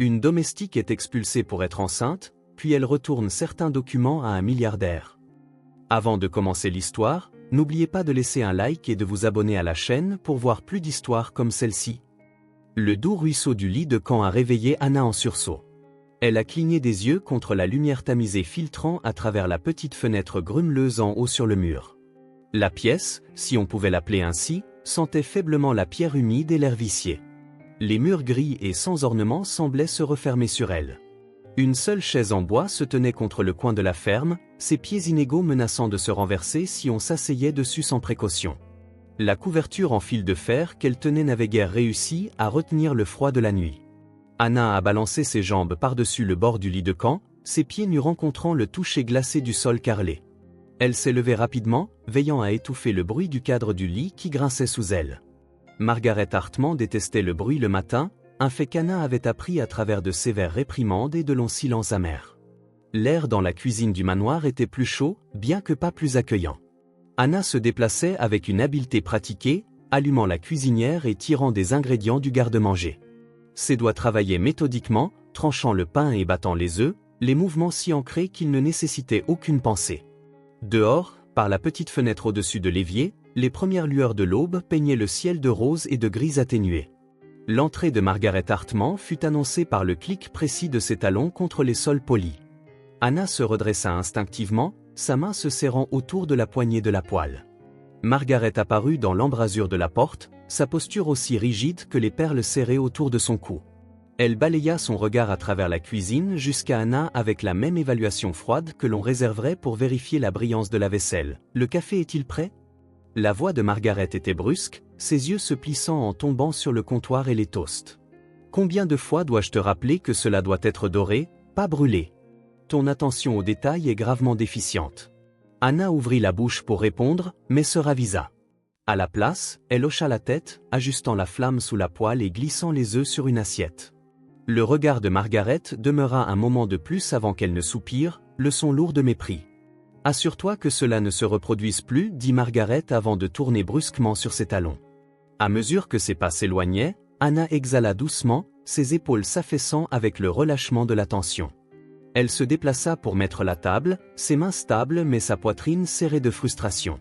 Une domestique est expulsée pour être enceinte, puis elle retourne certains documents à un milliardaire. Avant de commencer l'histoire, n'oubliez pas de laisser un like et de vous abonner à la chaîne pour voir plus d'histoires comme celle-ci. Le doux ruisseau du lit de camp a réveillé Anna en sursaut. Elle a cligné des yeux contre la lumière tamisée filtrant à travers la petite fenêtre grumeleuse en haut sur le mur. La pièce, si on pouvait l'appeler ainsi, sentait faiblement la pierre humide et l'air vicié. Les murs gris et sans ornement semblaient se refermer sur elle. Une seule chaise en bois se tenait contre le coin de la ferme, ses pieds inégaux menaçant de se renverser si on s'asseyait dessus sans précaution. La couverture en fil de fer qu'elle tenait n'avait guère réussi à retenir le froid de la nuit. Anna a balancé ses jambes par-dessus le bord du lit de camp, ses pieds nus rencontrant le toucher glacé du sol carrelé. Elle s'est levée rapidement, veillant à étouffer le bruit du cadre du lit qui grinçait sous elle. Margaret Hartman détestait le bruit le matin, un fait qu'Anna avait appris à travers de sévères réprimandes et de longs silences amers. L'air dans la cuisine du manoir était plus chaud, bien que pas plus accueillant. Anna se déplaçait avec une habileté pratiquée, allumant la cuisinière et tirant des ingrédients du garde-manger. Ses doigts travaillaient méthodiquement, tranchant le pain et battant les œufs, les mouvements si ancrés qu'ils ne nécessitaient aucune pensée. Dehors, par la petite fenêtre au-dessus de l'évier, les premières lueurs de l'aube peignaient le ciel de rose et de gris atténué. L'entrée de Margaret Hartman fut annoncée par le clic précis de ses talons contre les sols polis. Anna se redressa instinctivement, sa main se serrant autour de la poignée de la poêle. Margaret apparut dans l'embrasure de la porte, sa posture aussi rigide que les perles serrées autour de son cou. Elle balaya son regard à travers la cuisine jusqu'à Anna avec la même évaluation froide que l'on réserverait pour vérifier la brillance de la vaisselle. « Le café est-il prêt ?» La voix de Margaret était brusque, ses yeux se plissant en tombant sur le comptoir et les toasts. « Combien de fois dois-je te rappeler que cela doit être doré, pas brûlé ? Ton attention aux détails est gravement déficiente. » Anna ouvrit la bouche pour répondre, mais se ravisa. À la place, elle hocha la tête, ajustant la flamme sous la poêle et glissant les œufs sur une assiette. Le regard de Margaret demeura un moment de plus avant qu'elle ne soupire, le son lourd de mépris. « Assure-toi que cela ne se reproduise plus, » dit Margaret avant de tourner brusquement sur ses talons. À mesure que ses pas s'éloignaient, Anna exhala doucement, ses épaules s'affaissant avec le relâchement de la tension. Elle se déplaça pour mettre la table, ses mains stables mais sa poitrine serrée de frustration.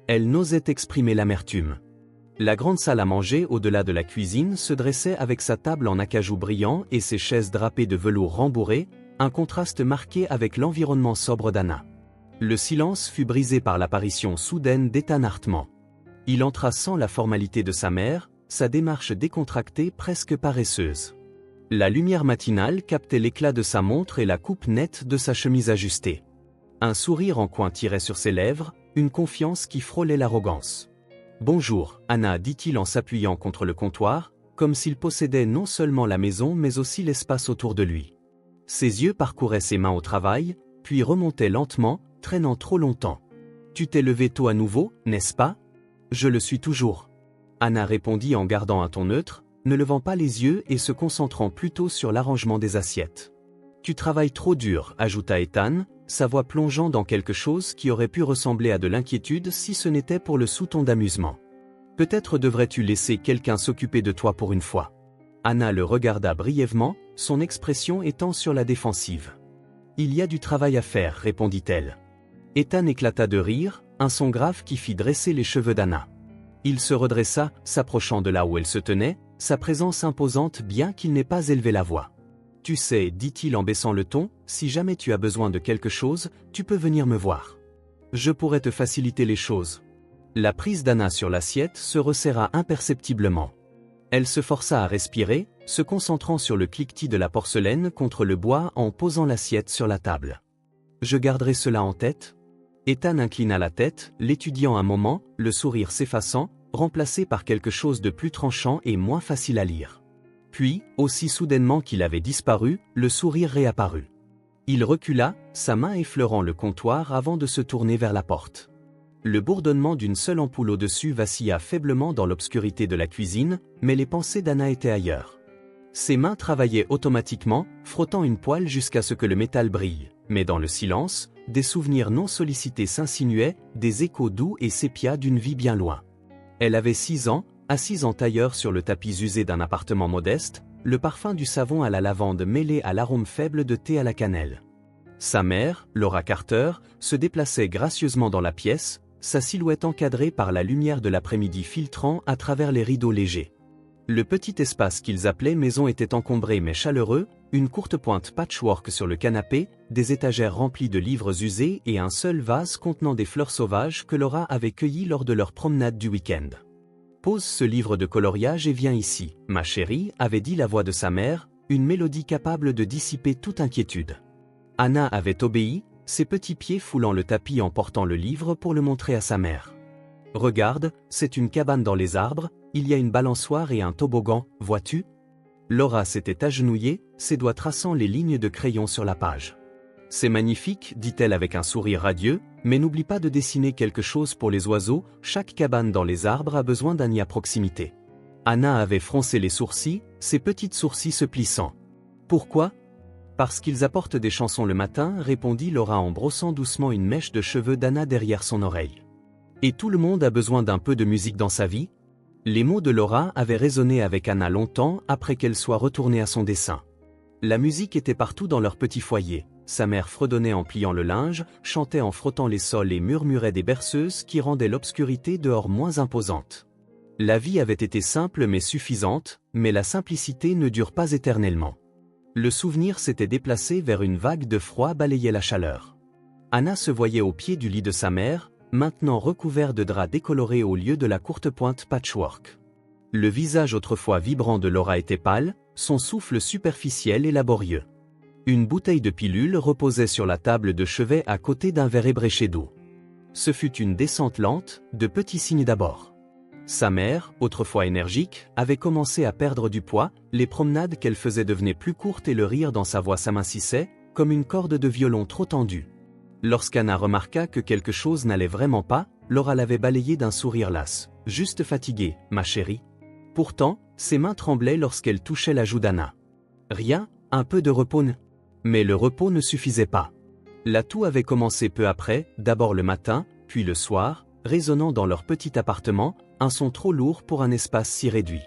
Elle n'osait exprimer l'amertume. La grande salle à manger au-delà de la cuisine se dressait avec sa table en acajou brillant et ses chaises drapées de velours rembourré, un contraste marqué avec l'environnement sobre d'Anna. Le silence fut brisé par l'apparition soudaine d'Ethan Hartman. Il entra sans la formalité de sa mère, sa démarche décontractée presque paresseuse. La lumière matinale captait l'éclat de sa montre et la coupe nette de sa chemise ajustée. Un sourire en coin tirait sur ses lèvres, une confiance qui frôlait l'arrogance. « Bonjour, Anna, » dit-il en s'appuyant contre le comptoir, comme s'il possédait non seulement la maison mais aussi l'espace autour de lui. Ses yeux parcouraient ses mains au travail, puis remontaient lentement, traînant trop longtemps. « Tu t'es levé tôt à nouveau, n'est-ce pas ? » « Je le suis toujours. » Anna répondit en gardant un ton neutre, ne levant pas les yeux et se concentrant plutôt sur l'arrangement des assiettes. « Tu travailles trop dur, » ajouta Ethan, sa voix plongeant dans quelque chose qui aurait pu ressembler à de l'inquiétude si ce n'était pour le sous-ton d'amusement. « Peut-être devrais-tu laisser quelqu'un s'occuper de toi pour une fois. » Anna le regarda brièvement, son expression étant sur la défensive. « Il y a du travail à faire, » répondit-elle. Ethan éclata de rire, un son grave qui fit dresser les cheveux d'Anna. Il se redressa, s'approchant de là où elle se tenait, sa présence imposante bien qu'il n'ait pas élevé la voix. « Tu sais, » dit-il en baissant le ton, « si jamais tu as besoin de quelque chose, tu peux venir me voir. Je pourrais te faciliter les choses. » La prise d'Anna sur l'assiette se resserra imperceptiblement. Elle se força à respirer, se concentrant sur le cliquetis de la porcelaine contre le bois en posant l'assiette sur la table. « Je garderai cela en tête. » Ethan inclina la tête, l'étudiant un moment, le sourire s'effaçant, remplacé par quelque chose de plus tranchant et moins facile à lire. Puis, aussi soudainement qu'il avait disparu, le sourire réapparut. Il recula, sa main effleurant le comptoir avant de se tourner vers la porte. Le bourdonnement d'une seule ampoule au-dessus vacilla faiblement dans l'obscurité de la cuisine, mais les pensées d'Anna étaient ailleurs. Ses mains travaillaient automatiquement, frottant une poêle jusqu'à ce que le métal brille, mais dans le silence, des souvenirs non sollicités s'insinuaient, des échos doux et sépia d'une vie bien loin. Elle avait 6 ans, assise en tailleur sur le tapis usé d'un appartement modeste, le parfum du savon à la lavande mêlé à l'arôme faible de thé à la cannelle. Sa mère, Laura Carter, se déplaçait gracieusement dans la pièce, sa silhouette encadrée par la lumière de l'après-midi filtrant à travers les rideaux légers. Le petit espace qu'ils appelaient maison était encombré mais chaleureux, une courte pointe patchwork sur le canapé, des étagères remplies de livres usés et un seul vase contenant des fleurs sauvages que Laura avait cueillies lors de leur promenade du week-end. « Pose ce livre de coloriage et viens ici, ma chérie », avait dit la voix de sa mère, une mélodie capable de dissiper toute inquiétude. Anna avait obéi, ses petits pieds foulant le tapis en portant le livre pour le montrer à sa mère. « Regarde, c'est une cabane dans les arbres, il y a une balançoire et un toboggan, vois-tu » Laura s'était agenouillée, ses doigts traçant les lignes de crayon sur la page. « C'est magnifique, dit-elle avec un sourire radieux, mais n'oublie pas de dessiner quelque chose pour les oiseaux, chaque cabane dans les arbres a besoin d'un nid à proximité. » Anna avait froncé les sourcils, ses petites sourcils se plissant. « Pourquoi ?»« Parce qu'ils apportent des chansons le matin, répondit Laura en brossant doucement une mèche de cheveux d'Anna derrière son oreille. Et tout le monde a besoin d'un peu de musique dans sa vie ? Les mots de Laura avaient résonné avec Anna longtemps après qu'elle soit retournée à son dessin. La musique était partout dans leur petit foyer. Sa mère fredonnait en pliant le linge, chantait en frottant les sols et murmurait des berceuses qui rendaient l'obscurité dehors moins imposante. La vie avait été simple mais suffisante, mais la simplicité ne dure pas éternellement. Le souvenir s'était déplacé vers une vague de froid balayait la chaleur. Anna se voyait au pied du lit de sa mère, maintenant recouvert de draps décolorés au lieu de la courte pointe patchwork. Le visage autrefois vibrant de Laura était pâle, son souffle superficiel et laborieux. Une bouteille de pilule reposait sur la table de chevet à côté d'un verre ébréché d'eau. Ce fut une descente lente, de petits signes d'abord. Sa mère, autrefois énergique, avait commencé à perdre du poids, les promenades qu'elle faisait devenaient plus courtes et le rire dans sa voix s'amincissait, comme une corde de violon trop tendue. Lorsqu'Anna remarqua que quelque chose n'allait vraiment pas, Laura l'avait balayée d'un sourire las. « Juste fatiguée, ma chérie. » Pourtant, ses mains tremblaient lorsqu'elle touchait la joue d'Anna. « Rien, un peu de repos » Mais le repos ne suffisait pas. La toux avait commencé peu après, d'abord le matin, puis le soir, résonnant dans leur petit appartement, un son trop lourd pour un espace si réduit.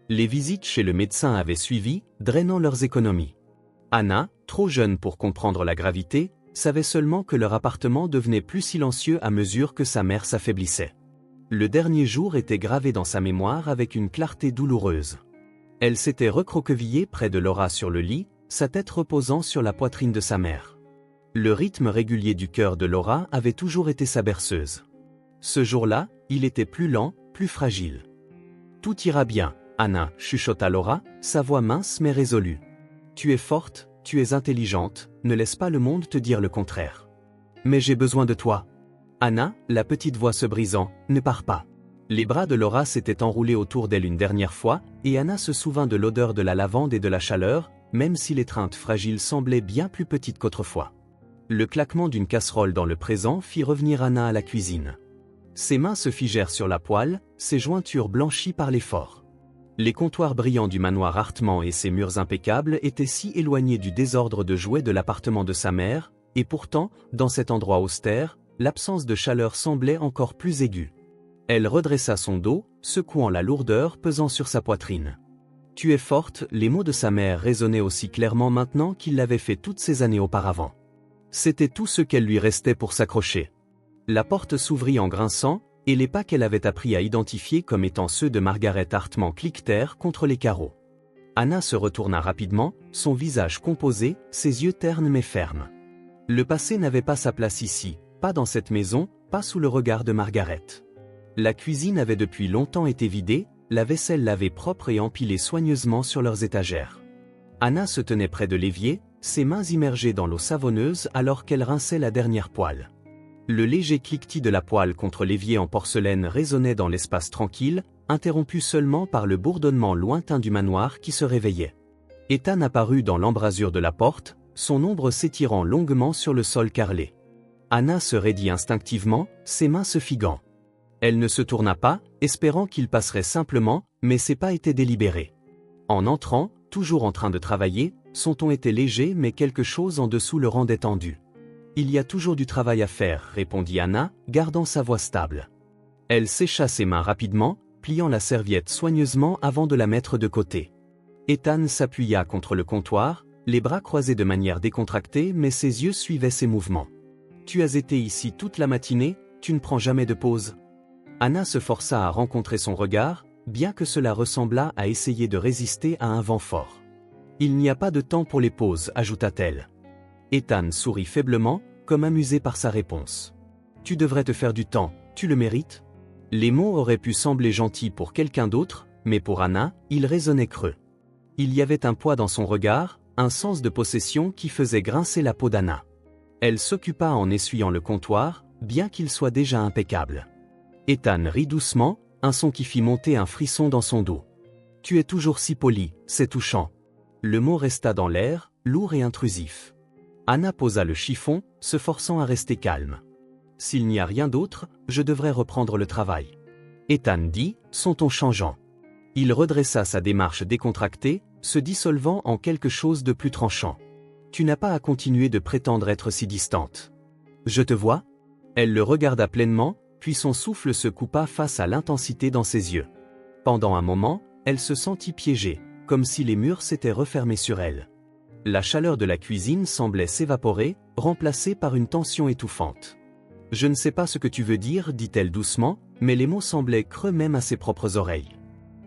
Les visites chez le médecin avaient suivi, drainant leurs économies. Anna, trop jeune pour comprendre la gravité, savait seulement que leur appartement devenait plus silencieux à mesure que sa mère s'affaiblissait. Le dernier jour était gravé dans sa mémoire avec une clarté douloureuse. Elle s'était recroquevillée près de Laura sur le lit, sa tête reposant sur la poitrine de sa mère. Le rythme régulier du cœur de Laura avait toujours été sa berceuse. Ce jour-là, il était plus lent, plus fragile. « Tout ira bien, Anna, » chuchota Laura, sa voix mince mais résolue. « Tu es forte, tu es intelligente, ne laisse pas le monde te dire le contraire. Mais j'ai besoin de toi. » Anna, la petite voix se brisant, « Ne pars pas. » Les bras de Laura s'étaient enroulés autour d'elle une dernière fois, et Anna se souvint de l'odeur de la lavande et de la chaleur, même si l'étreinte fragile semblait bien plus petite qu'autrefois. Le claquement d'une casserole dans le présent fit revenir Anna à la cuisine. Ses mains se figèrent sur la poêle, ses jointures blanchies par l'effort. Les comptoirs brillants du manoir Hartmann et ses murs impeccables étaient si éloignés du désordre de jouets de l'appartement de sa mère, et pourtant, dans cet endroit austère, l'absence de chaleur semblait encore plus aiguë. Elle redressa son dos, secouant la lourdeur pesant sur sa poitrine. « Tu es forte », les mots de sa mère résonnaient aussi clairement maintenant qu'ils l'avaient fait toutes ces années auparavant. C'était tout ce qu'elle lui restait pour s'accrocher. La porte s'ouvrit en grinçant, et les pas qu'elle avait appris à identifier comme étant ceux de Margaret Hartmann cliquetèrent contre les carreaux. Anna se retourna rapidement, son visage composé, ses yeux ternes mais fermes. Le passé n'avait pas sa place ici, pas dans cette maison, pas sous le regard de Margaret. La cuisine avait depuis longtemps été vidée, la vaisselle lavée propre et empilée soigneusement sur leurs étagères. Anna se tenait près de l'évier, ses mains immergées dans l'eau savonneuse alors qu'elle rinçait la dernière poêle. Le léger cliquetis de la poêle contre l'évier en porcelaine résonnait dans l'espace tranquille, interrompu seulement par le bourdonnement lointain du manoir qui se réveillait. Ethan apparut dans l'embrasure de la porte, son ombre s'étirant longuement sur le sol carrelé. Anna se raidit instinctivement, ses mains se figant. Elle ne se tourna pas, espérant qu'il passerait simplement, mais ses pas étaient délibérés. En entrant, toujours en train de travailler, son ton était léger mais quelque chose en dessous le rendait tendu. « Il y a toujours du travail à faire », répondit Anna, gardant sa voix stable. Elle sécha ses mains rapidement, pliant la serviette soigneusement avant de la mettre de côté. « Ethan s'appuya contre le comptoir, les bras croisés de manière décontractée, mais ses yeux suivaient ses mouvements. « Tu as été ici toute la matinée, tu ne prends jamais de pause ?» Anna se força à rencontrer son regard, bien que cela ressemblât à essayer de résister à un vent fort. « Il n'y a pas de temps pour les pauses, ajouta-t-elle. Ethan sourit faiblement, comme amusé par sa réponse. « Tu devrais te faire du temps, tu le mérites ?» Les mots auraient pu sembler gentils pour quelqu'un d'autre, mais pour Anna, ils résonnaient creux. Il y avait un poids dans son regard, un sens de possession qui faisait grincer la peau d'Anna. Elle s'occupa en essuyant le comptoir, bien qu'il soit déjà impeccable. Ethan rit doucement, un son qui fit monter un frisson dans son dos. « Tu es toujours si poli, c'est touchant. » Le mot resta dans l'air, lourd et intrusif. Anna posa le chiffon, se forçant à rester calme. « S'il n'y a rien d'autre, je devrais reprendre le travail. » Ethan dit, son ton changeant. Il redressa sa démarche décontractée, se dissolvant en quelque chose de plus tranchant. « Tu n'as pas à continuer de prétendre être si distante. »« Je te vois ?» Elle le regarda pleinement, puis son souffle se coupa face à l'intensité dans ses yeux. Pendant un moment, elle se sentit piégée, comme si les murs s'étaient refermés sur elle. La chaleur de la cuisine semblait s'évaporer, remplacée par une tension étouffante. « Je ne sais pas ce que tu veux dire, dit-elle doucement, mais les mots semblaient creux même à ses propres oreilles.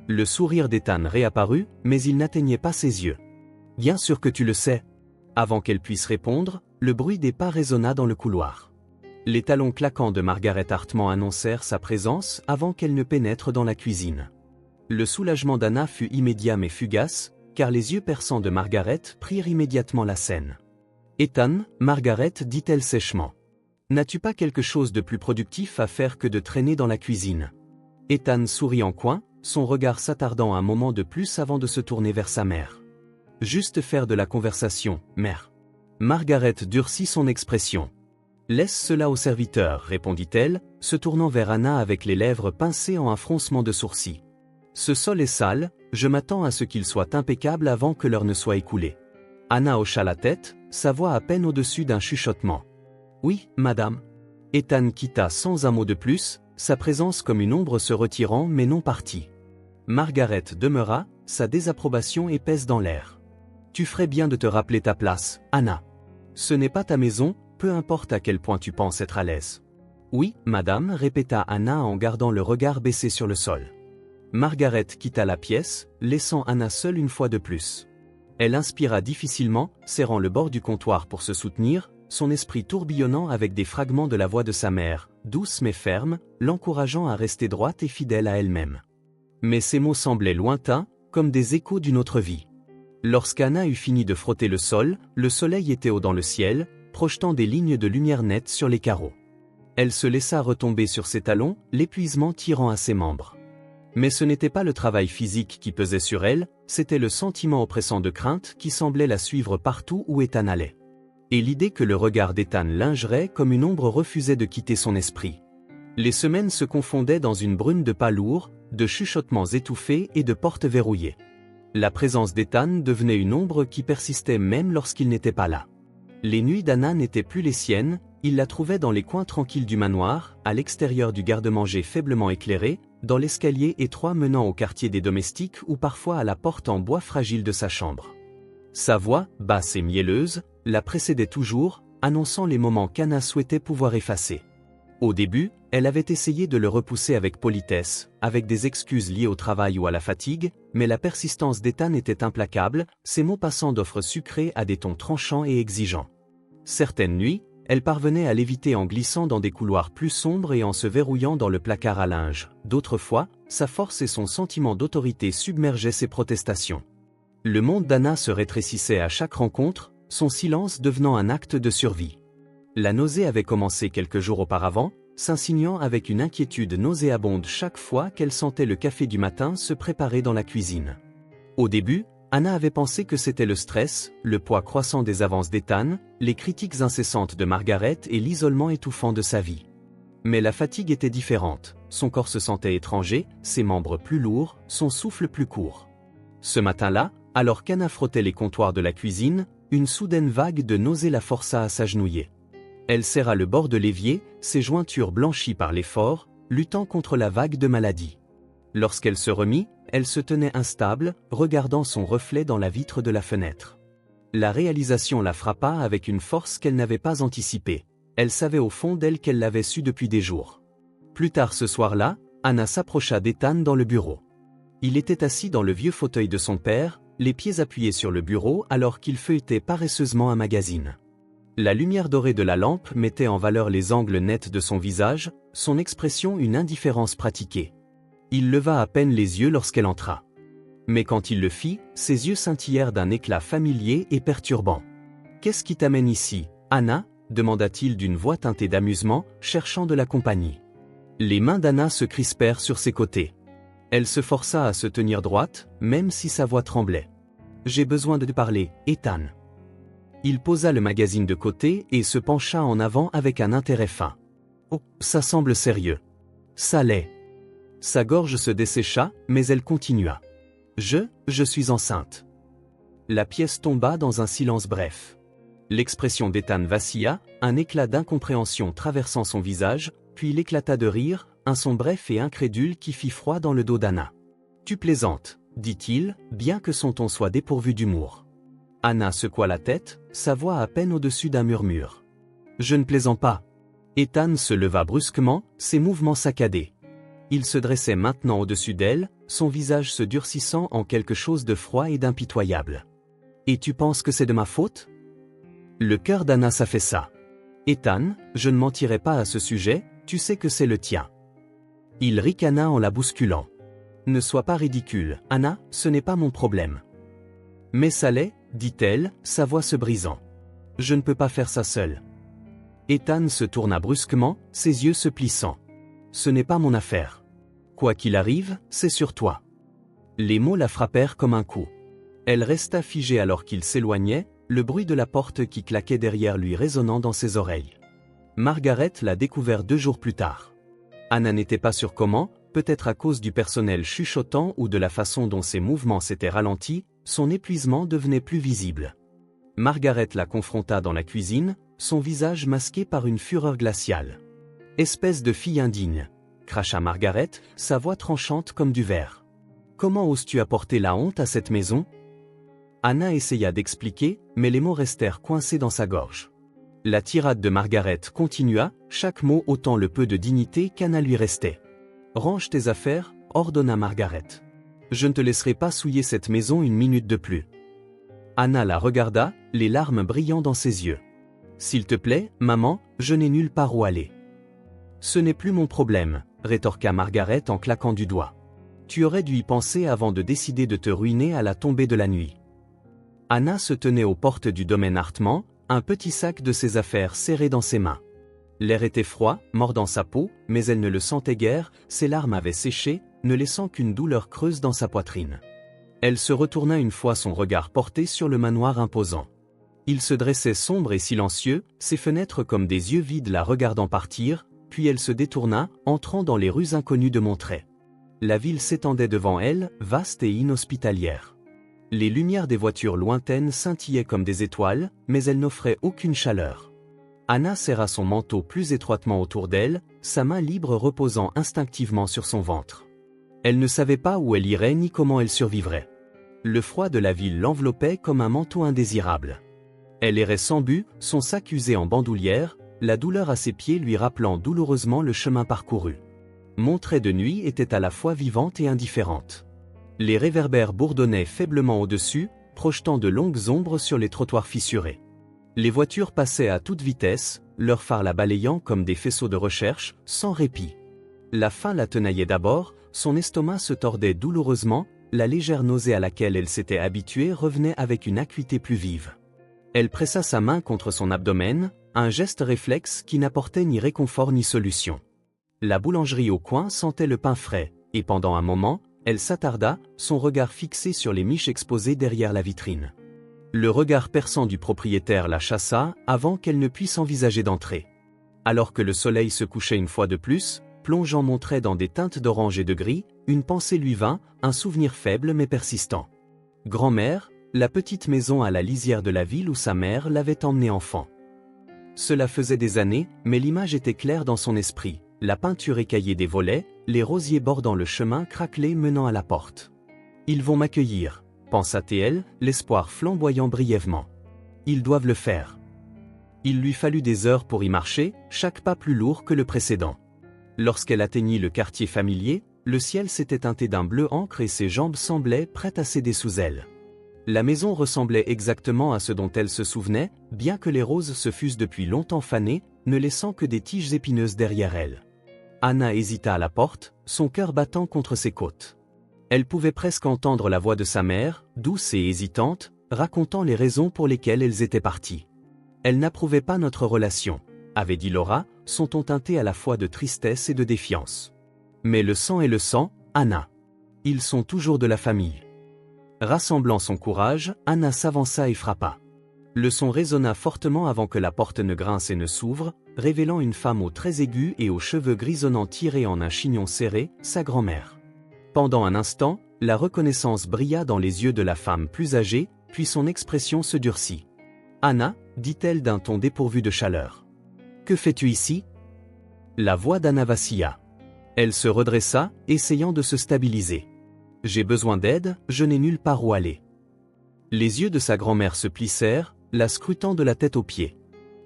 Le sourire d'Ethan réapparut, mais il n'atteignait pas ses yeux. « Bien sûr que tu le sais. » Avant qu'elle puisse répondre, le bruit des pas résonna dans le couloir. Les talons claquants de Margaret Hartman annoncèrent sa présence avant qu'elle ne pénètre dans la cuisine. Le soulagement d'Anna fut immédiat mais fugace, car les yeux perçants de Margaret prirent immédiatement la scène. « Ethan, Margaret, dit-elle sèchement. N'as-tu pas quelque chose de plus productif à faire que de traîner dans la cuisine ?» Ethan sourit en coin, son regard s'attardant un moment de plus avant de se tourner vers sa mère. « Juste faire de la conversation, mère. » Margaret durcit son expression. « Laisse cela au serviteur, répondit-elle, se tournant vers Anna avec les lèvres pincées en un froncement de sourcils. « Ce sol est sale, je m'attends à ce qu'il soit impeccable avant que l'heure ne soit écoulée. » Anna hocha la tête, sa voix à peine au-dessus d'un chuchotement. « Oui, madame. » Ethan quitta sans un mot de plus, sa présence comme une ombre se retirant mais non partie. Margaret demeura, sa désapprobation épaisse dans l'air. « Tu ferais bien de te rappeler ta place, Anna. Ce n'est pas ta maison, peu importe à quel point tu penses être à l'aise. »« Oui, madame, répéta Anna en gardant le regard baissé sur le sol. Margaret quitta la pièce, laissant Anna seule une fois de plus. Elle inspira difficilement, serrant le bord du comptoir pour se soutenir, son esprit tourbillonnant avec des fragments de la voix de sa mère, douce mais ferme, l'encourageant à rester droite et fidèle à elle-même. Mais ces mots semblaient lointains, comme des échos d'une autre vie. Lorsqu'Anna eut fini de frotter le sol, le soleil était haut dans le ciel, projetant des lignes de lumière nette sur les carreaux. Elle se laissa retomber sur ses talons, l'épuisement tirant à ses membres. Mais ce n'était pas le travail physique qui pesait sur elle, c'était le sentiment oppressant de crainte qui semblait la suivre partout où Ethan allait. Et l'idée que le regard d'Ethan lingerait comme une ombre refusait de quitter son esprit. Les semaines se confondaient dans une brume de pas lourds, de chuchotements étouffés et de portes verrouillées. La présence d'Ethan devenait une ombre qui persistait même lorsqu'il n'était pas là. Les nuits d'Anna n'étaient plus les siennes, il la trouvait dans les coins tranquilles du manoir, à l'extérieur du garde-manger faiblement éclairé, dans l'escalier étroit menant au quartier des domestiques ou parfois à la porte en bois fragile de sa chambre. Sa voix, basse et mielleuse, la précédait toujours, annonçant les moments qu'Anna souhaitait pouvoir effacer. Au début, elle avait essayé de le repousser avec politesse, avec des excuses liées au travail ou à la fatigue, mais la persistance d'Ethan était implacable, ses mots passant d'offres sucrées à des tons tranchants et exigeants. Certaines nuits, elle parvenait à l'éviter en glissant dans des couloirs plus sombres et en se verrouillant dans le placard à linge. D'autres fois, sa force et son sentiment d'autorité submergeaient ses protestations. Le monde d'Anna se rétrécissait à chaque rencontre, son silence devenant un acte de survie. La nausée avait commencé quelques jours auparavant, s'insinuant avec une inquiétude nauséabonde chaque fois qu'elle sentait le café du matin se préparer dans la cuisine. Au début, Anna avait pensé que c'était le stress, le poids croissant des avances d'Ethan, les critiques incessantes de Margaret et l'isolement étouffant de sa vie. Mais la fatigue était différente, son corps se sentait étranger, ses membres plus lourds, son souffle plus court. Ce matin-là, alors qu'Anna frottait les comptoirs de la cuisine, une soudaine vague de nausée la força à s'agenouiller. Elle serra le bord de l'évier, ses jointures blanchies par l'effort, luttant contre la vague de maladie. Lorsqu'elle se remit, elle se tenait instable, regardant son reflet dans la vitre de la fenêtre. La réalisation la frappa avec une force qu'elle n'avait pas anticipée. Elle savait au fond d'elle qu'elle l'avait su depuis des jours. Plus tard ce soir-là, Anna s'approcha d'Ethan dans le bureau. Il était assis dans le vieux fauteuil de son père, les pieds appuyés sur le bureau alors qu'il feuilletait paresseusement un magazine. La lumière dorée de la lampe mettait en valeur les angles nets de son visage, son expression une indifférence pratiquée. Il leva à peine les yeux lorsqu'elle entra. Mais quand il le fit, ses yeux scintillèrent d'un éclat familier et perturbant. « Qu'est-ce qui t'amène ici, Anna ?» demanda-t-il d'une voix teintée d'amusement, cherchant de la compagnie. Les mains d'Anna se crispèrent sur ses côtés. Elle se força à se tenir droite, même si sa voix tremblait. « J'ai besoin de te parler, Ethan. » Il posa le magazine de côté et se pencha en avant avec un intérêt fin. « Oh, ça semble sérieux. » « Ça l'est. » Sa gorge se dessécha, mais elle continua. « Je suis enceinte. » La pièce tomba dans un silence bref. L'expression d'Ethan vacilla, un éclat d'incompréhension traversant son visage, puis il éclata de rire, un son bref et incrédule qui fit froid dans le dos d'Anna. « Tu plaisantes, » dit-il, bien que son ton soit dépourvu d'humour. Anna secoua la tête, sa voix à peine au-dessus d'un murmure. « Je ne plaisante pas. » Ethan se leva brusquement, ses mouvements saccadés. Il se dressait maintenant au-dessus d'elle, son visage se durcissant en quelque chose de froid et d'impitoyable. « Et tu penses que c'est de ma faute ?» Le cœur d'Anna s'affaissa. « Ethan, je ne mentirai pas à ce sujet, tu sais que c'est le tien. » Il ricana en la bousculant. « Ne sois pas ridicule, Anna, ce n'est pas mon problème. »« Mais ça l'est, » dit-elle, sa voix se brisant. « Je ne peux pas faire ça seule. » Ethan se tourna brusquement, ses yeux se plissant. « Ce n'est pas mon affaire. Quoi qu'il arrive, c'est sur toi. » Les mots la frappèrent comme un coup. Elle resta figée alors qu'il s'éloignait, le bruit de la porte qui claquait derrière lui résonnant dans ses oreilles. Margaret l'a découvert 2 jours plus tard. Anna n'était pas sûre comment, peut-être à cause du personnel chuchotant ou de la façon dont ses mouvements s'étaient ralentis, son épuisement devenait plus visible. Margaret la confronta dans la cuisine, son visage masqué par une fureur glaciale. « Espèce de fille indigne !» cracha Margaret, sa voix tranchante comme du verre. « Comment oses-tu apporter la honte à cette maison ?» Anna essaya d'expliquer, mais les mots restèrent coincés dans sa gorge. La tirade de Margaret continua, chaque mot ôtant le peu de dignité qu'Anna lui restait. « Range tes affaires » ordonna Margaret. « Je ne te laisserai pas souiller cette maison une minute de plus. » Anna la regarda, les larmes brillant dans ses yeux. « S'il te plaît, maman, je n'ai nulle part où aller. »« Ce n'est plus mon problème, » rétorqua Margaret en claquant du doigt. « Tu aurais dû y penser avant de décider de te ruiner à la tombée de la nuit. » Anna se tenait aux portes du domaine Hartman, un petit sac de ses affaires serré dans ses mains. L'air était froid, mordant sa peau, mais elle ne le sentait guère, ses larmes avaient séché, ne laissant qu'une douleur creuse dans sa poitrine. Elle se retourna une fois son regard porté sur le manoir imposant. Il se dressait sombre et silencieux, ses fenêtres comme des yeux vides la regardant partir, puis elle se détourna, entrant dans les rues inconnues de Monterey. La ville s'étendait devant elle, vaste et inhospitalière. Les lumières des voitures lointaines scintillaient comme des étoiles, mais elles n'offraient aucune chaleur. Anna serra son manteau plus étroitement autour d'elle, sa main libre reposant instinctivement sur son ventre. Elle ne savait pas où elle irait ni comment elle survivrait. Le froid de la ville l'enveloppait comme un manteau indésirable. Elle errait sans but, son sac usé en bandoulière, la douleur à ses pieds lui rappelant douloureusement le chemin parcouru. Monterey de nuit était à la fois vivante et indifférente. Les réverbères bourdonnaient faiblement au-dessus, projetant de longues ombres sur les trottoirs fissurés. Les voitures passaient à toute vitesse, leurs phares la balayant comme des faisceaux de recherche, sans répit. La faim la tenaillait d'abord, son estomac se tordait douloureusement, la légère nausée à laquelle elle s'était habituée revenait avec une acuité plus vive. Elle pressa sa main contre son abdomen, un geste réflexe qui n'apportait ni réconfort ni solution. La boulangerie au coin sentait le pain frais, et pendant un moment, elle s'attarda, son regard fixé sur les miches exposées derrière la vitrine. Le regard perçant du propriétaire la chassa, avant qu'elle ne puisse envisager d'entrer. Alors que le soleil se couchait une fois de plus, plongeant Monterey dans des teintes d'orange et de gris, une pensée lui vint, un souvenir faible mais persistant. Grand-mère, la petite maison à la lisière de la ville où sa mère l'avait emmenée enfant. Cela faisait des années, mais l'image était claire dans son esprit, la peinture écaillée des volets, les rosiers bordant le chemin craquelé menant à la porte. Ils vont m'accueillir, pensa-t-elle, l'espoir flamboyant brièvement. Ils doivent le faire. Il lui fallut des heures pour y marcher, chaque pas plus lourd que le précédent. Lorsqu'elle atteignit le quartier familier, le ciel s'était teinté d'un bleu encre et ses jambes semblaient prêtes à céder sous elle. La maison ressemblait exactement à ce dont elle se souvenait, bien que les roses se fussent depuis longtemps fanées, ne laissant que des tiges épineuses derrière elle. Anna hésita à la porte, son cœur battant contre ses côtes. Elle pouvait presque entendre la voix de sa mère, douce et hésitante, racontant les raisons pour lesquelles elles étaient parties. Elle n'approuvait pas notre relation, avait dit Laura, son ton teinté à la fois de tristesse et de défiance. Mais le sang est le sang, Anna. Ils sont toujours de la famille. Rassemblant son courage, Anna s'avança et frappa. Le son résonna fortement avant que la porte ne grince et ne s'ouvre, révélant une femme aux traits aigus et aux cheveux grisonnants tirés en un chignon serré, sa grand-mère. Pendant un instant, la reconnaissance brilla dans les yeux de la femme plus âgée, puis son expression se durcit. « Anna » dit-elle d'un ton dépourvu de chaleur. « Que fais-tu ici » La voix d'Anna vacilla. Elle se redressa, essayant de se stabiliser. « J'ai besoin d'aide, je n'ai nulle part où aller. » Les yeux de sa grand-mère se plissèrent, la scrutant de la tête aux pieds.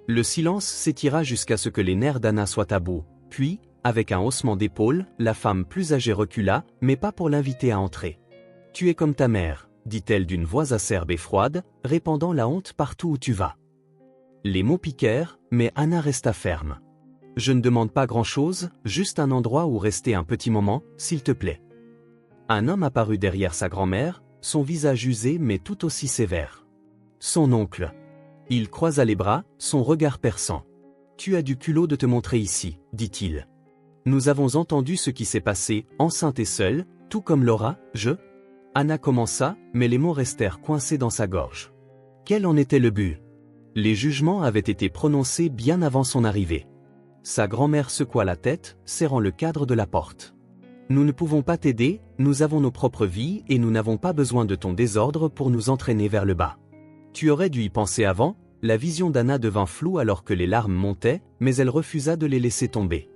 Le silence s'étira jusqu'à ce que les nerfs d'Anna soient à bout, puis, avec un haussement d'épaule, la femme plus âgée recula, mais pas pour l'inviter à entrer. « Tu es comme ta mère, » dit-elle d'une voix acerbe et froide, répandant la honte partout où tu vas. Les mots piquèrent, mais Anna resta ferme. « Je ne demande pas grand-chose, juste un endroit où rester un petit moment, s'il te plaît. » Un homme apparut derrière sa grand-mère, son visage usé mais tout aussi sévère. Son oncle. Il croisa les bras, son regard perçant. « Tu as du culot de te montrer ici, » dit-il. « Nous avons entendu ce qui s'est passé, enceinte et seule, tout comme Laura, je... » Anna commença, mais les mots restèrent coincés dans sa gorge. Quel en était le but? Les jugements avaient été prononcés bien avant son arrivée. Sa grand-mère secoua la tête, serrant le cadre de la porte. « Nous ne pouvons pas t'aider, nous avons nos propres vies et nous n'avons pas besoin de ton désordre pour nous entraîner vers le bas. » Tu aurais dû y penser avant. La vision d'Anna devint floue alors que les larmes montaient, mais elle refusa de les laisser tomber.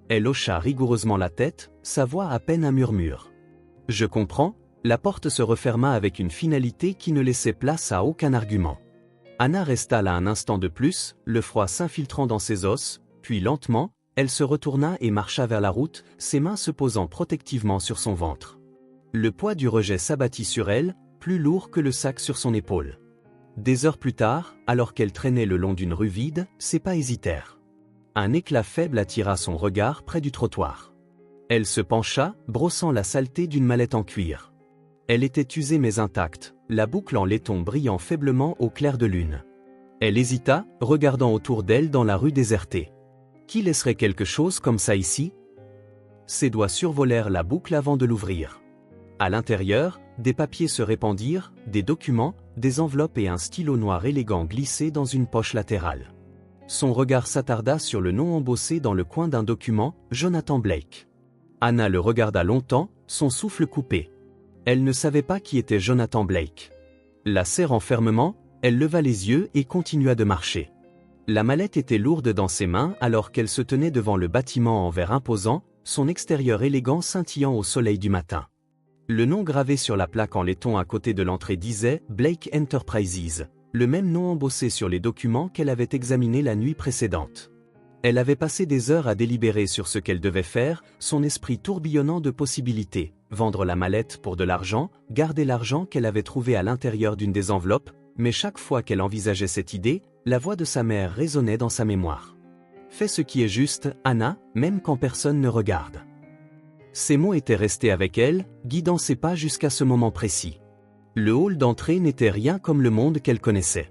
Elle hocha rigoureusement la tête, sa voix à peine un murmure. « Je comprends », la porte se referma avec une finalité qui ne laissait place à aucun argument. Anna resta là un instant de plus, le froid s'infiltrant dans ses os, puis lentement, elle se retourna et marcha vers la route, ses mains se posant protectivement sur son ventre. Le poids du rejet s'abattit sur elle, plus lourd que le sac sur son épaule. Des heures plus tard, alors qu'elle traînait le long d'une rue vide, ses pas hésitèrent. Un éclat faible attira son regard près du trottoir. Elle se pencha, brossant la saleté d'une mallette en cuir. Elle était usée mais intacte, la boucle en laiton brillant faiblement au clair de lune. Elle hésita, regardant autour d'elle dans la rue désertée. Qui laisserait quelque chose comme ça ici? Ses doigts survolèrent la boucle avant de l'ouvrir. À l'intérieur, des papiers se répandirent, des documents, des enveloppes et un stylo noir élégant glissé dans une poche latérale. Son regard s'attarda sur le nom embossé dans le coin d'un document, Jonathan Blake. Anna le regarda longtemps, son souffle coupé. Elle ne savait pas qui était Jonathan Blake. La serrant fermement, elle leva les yeux et continua de marcher. La mallette était lourde dans ses mains alors qu'elle se tenait devant le bâtiment en verre imposant, son extérieur élégant scintillant au soleil du matin. Le nom gravé sur la plaque en laiton à côté de l'entrée disait « Blake Enterprises », le même nom embossé sur les documents qu'elle avait examinés la nuit précédente. Elle avait passé des heures à délibérer sur ce qu'elle devait faire, son esprit tourbillonnant de possibilités, vendre la mallette pour de l'argent, garder l'argent qu'elle avait trouvé à l'intérieur d'une des enveloppes, mais chaque fois qu'elle envisageait cette idée, la voix de sa mère résonnait dans sa mémoire. « Fais ce qui est juste, Anna, même quand personne ne regarde. » Ces mots étaient restés avec elle, guidant ses pas jusqu'à ce moment précis. Le hall d'entrée n'était rien comme le monde qu'elle connaissait.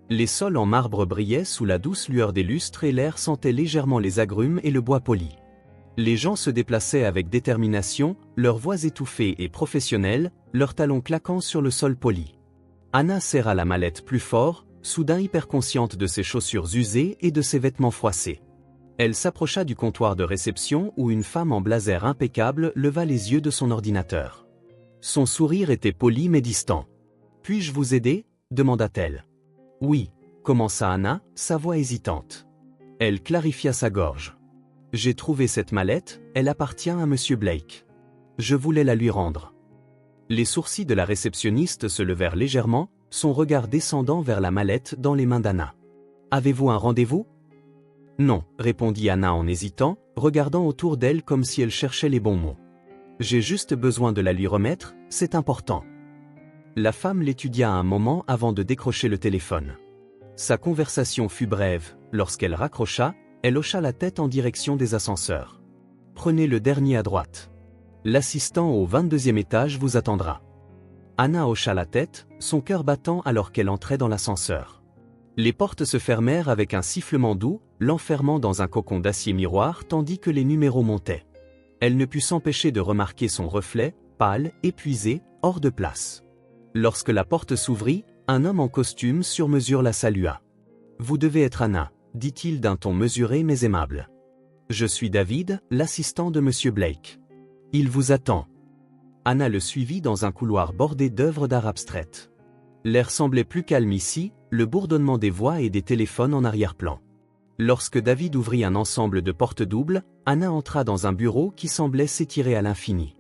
Les sols en marbre brillaient sous la douce lueur des lustres et l'air sentait légèrement les agrumes et le bois poli. Les gens se déplaçaient avec détermination, leurs voix étouffées et professionnelles, leurs talons claquant sur le sol poli. Anna serra la mallette plus fort, soudain hyper consciente de ses chaussures usées et de ses vêtements froissés. Elle s'approcha du comptoir de réception où une femme en blazer impeccable leva les yeux de son ordinateur. Son sourire était poli mais distant. « Puis-je vous aider » demanda-t-elle. « Oui » commença Anna, sa voix hésitante. Elle clarifia sa gorge. « J'ai trouvé cette mallette, elle appartient à Monsieur Blake. Je voulais la lui rendre. » Les sourcils de la réceptionniste se levèrent légèrement, son regard descendant vers la mallette dans les mains d'Anna. « Avez-vous un rendez-vous » ? « Non, répondit Anna en hésitant, regardant autour d'elle comme si elle cherchait les bons mots. « J'ai juste besoin de la lui remettre, c'est important. » La femme l'étudia un moment avant de décrocher le téléphone. Sa conversation fut brève, lorsqu'elle raccrocha, elle hocha la tête en direction des ascenseurs. « Prenez le dernier à droite. L'assistant au 22e étage vous attendra. » Anna hocha la tête, son cœur battant alors qu'elle entrait dans l'ascenseur. Les portes se fermèrent avec un sifflement doux, l'enfermant dans un cocon d'acier miroir tandis que les numéros montaient. Elle ne put s'empêcher de remarquer son reflet, pâle, épuisé, hors de place. Lorsque la porte s'ouvrit, un homme en costume sur mesure la salua. « Vous devez être Anna, » dit-il d'un ton mesuré mais aimable. « Je suis David, l'assistant de Monsieur Blake. Il vous attend. » Anna le suivit dans un couloir bordé d'œuvres d'art abstraites. L'air semblait plus calme ici, le bourdonnement des voix et des téléphones en arrière-plan. Lorsque David ouvrit un ensemble de portes doubles, Anna entra dans un bureau qui semblait s'étirer à l'infini.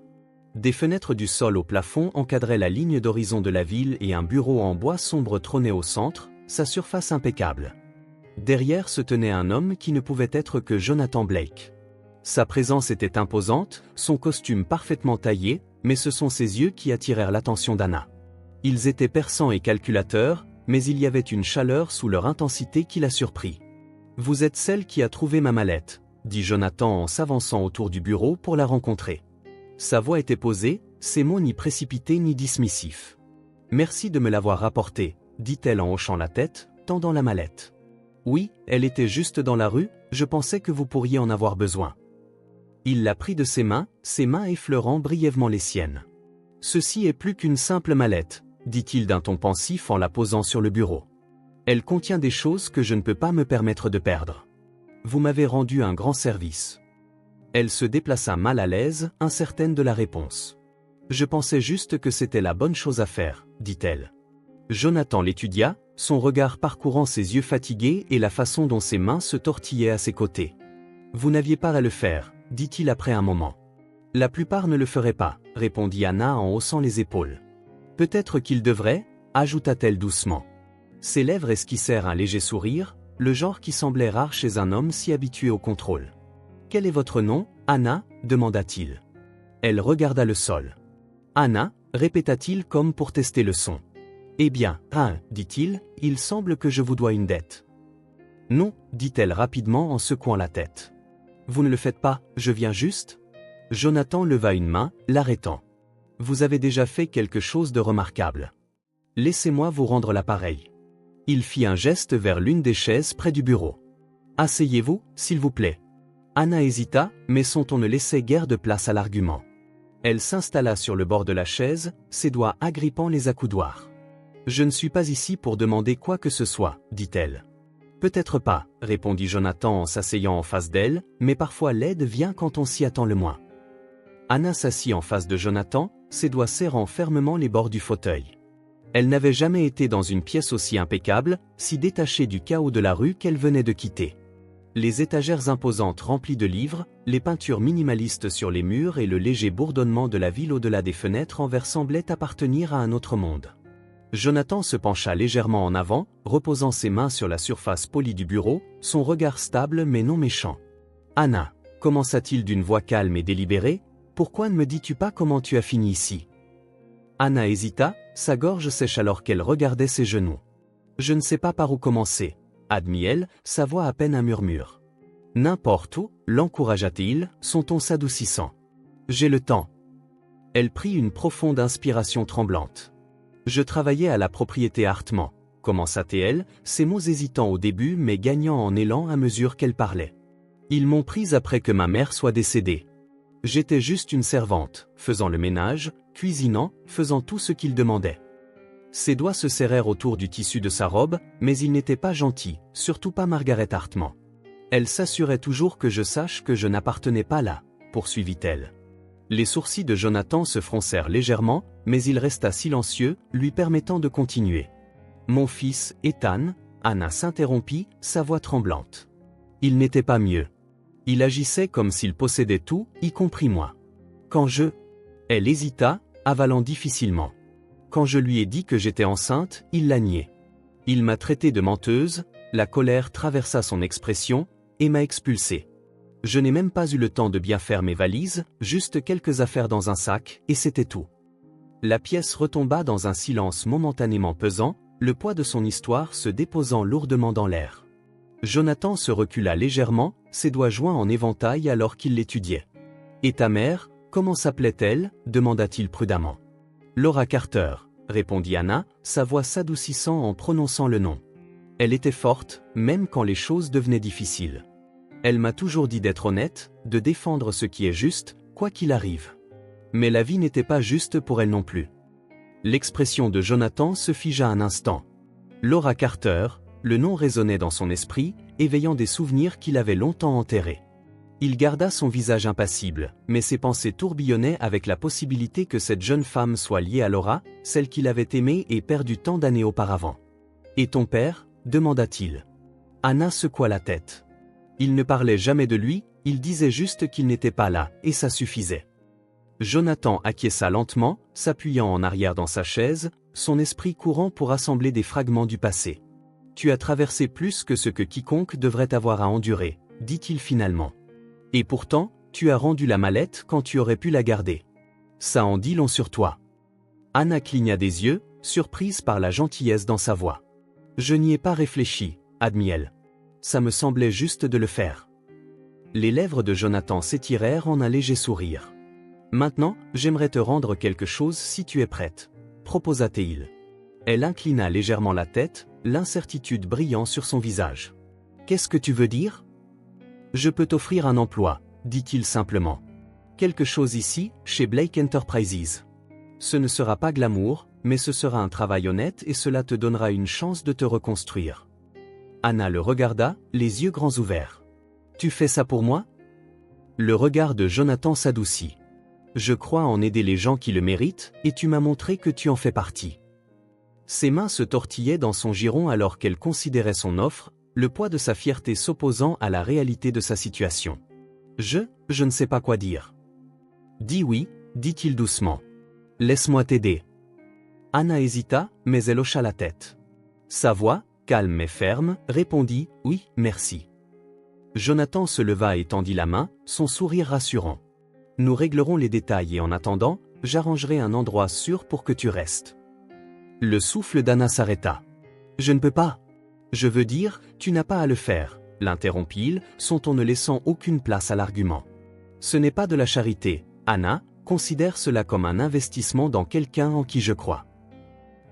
Des fenêtres du sol au plafond encadraient la ligne d'horizon de la ville et un bureau en bois sombre trônait au centre, sa surface impeccable. Derrière se tenait un homme qui ne pouvait être que Jonathan Blake. Sa présence était imposante, son costume parfaitement taillé, mais ce sont ses yeux qui attirèrent l'attention d'Anna. Ils étaient perçants et calculateurs, mais il y avait une chaleur sous leur intensité qui la surprit. « Vous êtes celle qui a trouvé ma mallette », dit Jonathan en s'avançant autour du bureau pour la rencontrer. Sa voix était posée, ses mots ni précipités ni dismissifs. « Merci de me l'avoir rapportée », dit-elle en hochant la tête, tendant la mallette. « Oui, elle était juste dans la rue, je pensais que vous pourriez en avoir besoin. » Il la prit de ses mains effleurant brièvement les siennes. « Ceci est plus qu'une simple mallette, » dit-il d'un ton pensif en la posant sur le bureau. « Elle contient des choses que je ne peux pas me permettre de perdre. Vous m'avez rendu un grand service. » Elle se déplaça mal à l'aise, incertaine de la réponse. « Je pensais juste que c'était la bonne chose à faire, » dit-elle. Jonathan l'étudia, son regard parcourant ses yeux fatigués et la façon dont ses mains se tortillaient à ses côtés. « Vous n'aviez pas à le faire, » dit-il après un moment. « La plupart ne le feraient pas, » répondit Anna en haussant les épaules. « Peut-être qu'il devrait, » ajouta-t-elle doucement. Ses lèvres esquissèrent un léger sourire, le genre qui semblait rare chez un homme si habitué au contrôle. « Quel est votre nom, Anna » demanda-t-il. Elle regarda le sol. « Anna » répéta-t-il comme pour tester le son. « Eh bien, dit-il, il semble que je vous dois une dette. »« Non, dit-elle rapidement en secouant la tête. « Vous ne le faites pas, je viens juste ?» Jonathan leva une main, l'arrêtant. « Vous avez déjà fait quelque chose de remarquable. Laissez-moi vous rendre l'appareil. » Il fit un geste vers l'une des chaises près du bureau. « Asseyez-vous, s'il vous plaît. » Anna hésita, mais son ton ne laissait guère de place à l'argument. Elle s'installa sur le bord de la chaise, ses doigts agrippant les accoudoirs. « Je ne suis pas ici pour demander quoi que ce soit, » dit-elle. « Peut-être pas, » répondit Jonathan en s'asseyant en face d'elle, mais parfois l'aide vient quand on s'y attend le moins. Anna s'assit en face de Jonathan, ses doigts serrant fermement les bords du fauteuil. Elle n'avait jamais été dans une pièce aussi impeccable, si détachée du chaos de la rue qu'elle venait de quitter. Les étagères imposantes remplies de livres, les peintures minimalistes sur les murs et le léger bourdonnement de la ville au-delà des fenêtres en verre semblaient appartenir à un autre monde. Jonathan se pencha légèrement en avant, reposant ses mains sur la surface polie du bureau, son regard stable mais non méchant. « Anna, » commença-t-il d'une voix calme et délibérée, « pourquoi ne me dis-tu pas comment tu as fini ici ?» Anna hésita, sa gorge sèche alors qu'elle regardait ses genoux. « Je ne sais pas par où commencer, » admit-elle, sa voix à peine un murmure. « N'importe où, » l'encouragea-t-il, son ton s'adoucissant. « J'ai le temps. » Elle prit une profonde inspiration tremblante. « Je travaillais à la propriété Hartman, » commença-t-elle, ses mots hésitants au début mais gagnant en élan à mesure qu'elle parlait. « Ils m'ont prise après que ma mère soit décédée. J'étais juste une servante, faisant le ménage, cuisinant, faisant tout ce qu'il demandait. » Ses doigts se serrèrent autour du tissu de sa robe, mais il n'était pas gentil, surtout pas Margaret Hartman. Elle s'assurait toujours que je sache que je n'appartenais pas là, poursuivit-elle. Les sourcils de Jonathan se froncèrent légèrement, mais il resta silencieux, lui permettant de continuer. « Mon fils, Ethan » Anna s'interrompit, sa voix tremblante. Il n'était pas mieux. Il agissait comme s'il possédait tout, y compris moi. Quand elle hésita, avalant difficilement. Quand je lui ai dit que j'étais enceinte, il l'a nié. Il m'a traité de menteuse, la colère traversa son expression, et m'a expulsée. Je n'ai même pas eu le temps de bien faire mes valises, juste quelques affaires dans un sac, et c'était tout. La pièce retomba dans un silence momentanément pesant, le poids de son histoire se déposant lourdement dans l'air. Jonathan se recula légèrement, ses doigts joints en éventail alors qu'il l'étudiait. « Et ta mère, comment s'appelait-elle » demanda-t-il prudemment. « Laura Carter », répondit Anna, sa voix s'adoucissant en prononçant le nom. Elle était forte, même quand les choses devenaient difficiles. Elle m'a toujours dit d'être honnête, de défendre ce qui est juste, quoi qu'il arrive. Mais la vie n'était pas juste pour elle non plus. L'expression de Jonathan se figea un instant. Laura Carter, le nom résonnait dans son esprit, éveillant des souvenirs qu'il avait longtemps enterrés. Il garda son visage impassible, mais ses pensées tourbillonnaient avec la possibilité que cette jeune femme soit liée à Laura, celle qu'il avait aimée et perdue tant d'années auparavant. « Et ton père » demanda-t-il. Anna secoua la tête. Il ne parlait jamais de lui, il disait juste qu'il n'était pas là, et ça suffisait. Jonathan acquiesça lentement, s'appuyant en arrière dans sa chaise, son esprit courant pour rassembler des fragments du passé. « Tu as traversé plus que ce que quiconque devrait avoir à endurer, » dit-il finalement. « Et pourtant, tu as rendu la mallette quand tu aurais pu la garder. Ça en dit long sur toi. » Anna cligna des yeux, surprise par la gentillesse dans sa voix. « Je n'y ai pas réfléchi, » admit-elle. « Ça me semblait juste de le faire. » Les lèvres de Jonathan s'étirèrent en un léger sourire. « Maintenant, j'aimerais te rendre quelque chose si tu es prête, » proposa-t-il. Elle inclina légèrement la tête, l'incertitude brillant sur son visage. « Qu'est-ce que tu veux dire ? » « Je peux t'offrir un emploi, » dit-il simplement. « Quelque chose ici, chez Blake Enterprises. Ce ne sera pas glamour, mais ce sera un travail honnête et cela te donnera une chance de te reconstruire. » Anna le regarda, les yeux grands ouverts. « Tu fais ça pour moi ?» Le regard de Jonathan s'adoucit. « Je crois en aider les gens qui le méritent, et tu m'as montré que tu en fais partie. » Ses mains se tortillaient dans son giron alors qu'elle considérait son offre, le poids de sa fierté s'opposant à la réalité de sa situation. « Je ne sais pas quoi dire. »« Dis oui, » dit-il doucement. « Laisse-moi t'aider. » Anna hésita, mais elle hocha la tête. Sa voix, calme mais ferme, répondit « Oui, merci. » Jonathan se leva et tendit la main, son sourire rassurant. « Nous réglerons les détails et en attendant, j'arrangerai un endroit sûr pour que tu restes. » Le souffle d'Anna s'arrêta. « Je ne peux pas. Je veux dire, tu n'as pas à le faire, » l'interrompit-il, son ton ne laissant aucune place à l'argument. « Ce n'est pas de la charité, Anna, considère cela comme un investissement dans quelqu'un en qui je crois. »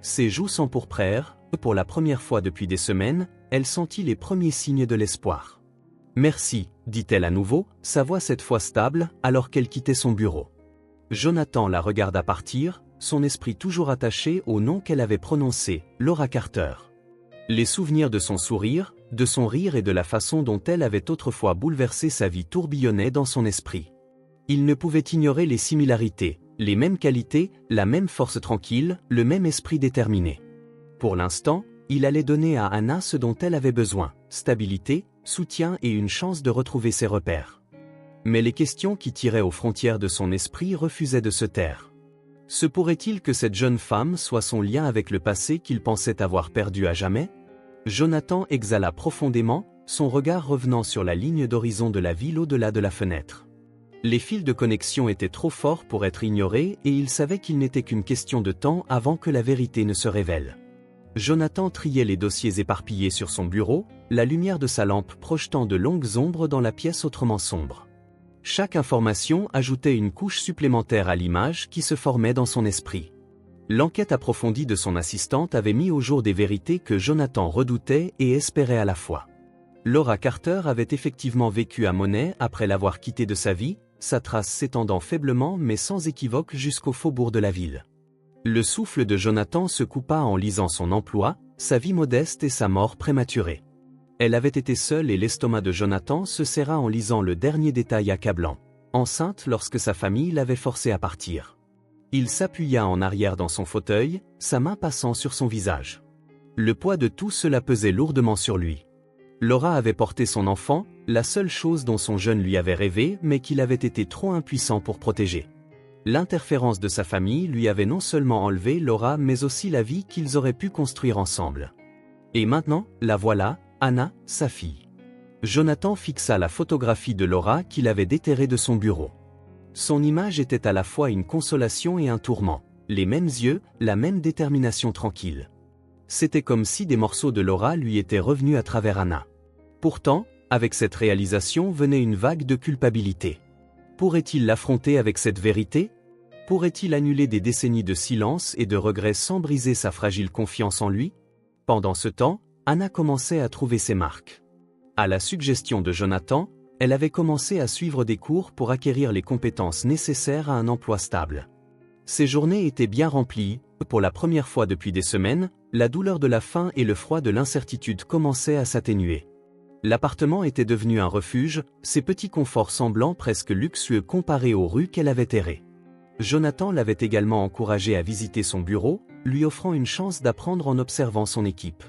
Ses joues s'empourprèrent, pour la première fois depuis des semaines, elle sentit les premiers signes de l'espoir. « Merci, » dit-elle à nouveau, sa voix cette fois stable, alors qu'elle quittait son bureau. Jonathan la regarda partir, son esprit toujours attaché au nom qu'elle avait prononcé, Laura Carter. Les souvenirs de son sourire, de son rire et de la façon dont elle avait autrefois bouleversé sa vie tourbillonnaient dans son esprit. Il ne pouvait ignorer les similarités, les mêmes qualités, la même force tranquille, le même esprit déterminé. Pour l'instant, il allait donner à Anna ce dont elle avait besoin, stabilité, soutien et une chance de retrouver ses repères. Mais les questions qui tiraient aux frontières de son esprit refusaient de se taire. Se pourrait-il que cette jeune femme soit son lien avec le passé qu'il pensait avoir perdu à jamais ? Jonathan exhala profondément, son regard revenant sur la ligne d'horizon de la ville au-delà de la fenêtre. Les fils de connexion étaient trop forts pour être ignorés et il savait qu'il n'était qu'une question de temps avant que la vérité ne se révèle. Jonathan triait les dossiers éparpillés sur son bureau, la lumière de sa lampe projetant de longues ombres dans la pièce autrement sombre. Chaque information ajoutait une couche supplémentaire à l'image qui se formait dans son esprit. L'enquête approfondie de son assistante avait mis au jour des vérités que Jonathan redoutait et espérait à la fois. Laura Carter avait effectivement vécu à Monet après l'avoir quittée de sa vie, sa trace s'étendant faiblement mais sans équivoque jusqu'au faubourg de la ville. Le souffle de Jonathan se coupa en lisant son emploi, sa vie modeste et sa mort prématurée. Elle avait été seule et l'estomac de Jonathan se serra en lisant le dernier détail accablant. Enceinte lorsque sa famille l'avait forcée à partir. Il s'appuya en arrière dans son fauteuil, sa main passant sur son visage. Le poids de tout cela pesait lourdement sur lui. Laura avait porté son enfant, la seule chose dont son jeune lui avait rêvé mais qu'il avait été trop impuissant pour protéger. L'interférence de sa famille lui avait non seulement enlevé Laura mais aussi la vie qu'ils auraient pu construire ensemble. Et maintenant, la voilà, Anna, sa fille. Jonathan fixa la photographie de Laura qu'il avait déterrée de son bureau. Son image était à la fois une consolation et un tourment. Les mêmes yeux, la même détermination tranquille. C'était comme si des morceaux de Laura lui étaient revenus à travers Anna. Pourtant, avec cette réalisation venait une vague de culpabilité. Pourrait-il l'affronter avec cette vérité? Pourrait-il annuler des décennies de silence et de regrets sans briser sa fragile confiance en lui? Pendant ce temps, Anna commençait à trouver ses marques. À la suggestion de Jonathan, elle avait commencé à suivre des cours pour acquérir les compétences nécessaires à un emploi stable. Ses journées étaient bien remplies, pour la première fois depuis des semaines, la douleur de la faim et le froid de l'incertitude commençaient à s'atténuer. L'appartement était devenu un refuge, ses petits conforts semblant presque luxueux comparés aux rues qu'elle avait errées. Jonathan l'avait également encouragée à visiter son bureau, lui offrant une chance d'apprendre en observant son équipe.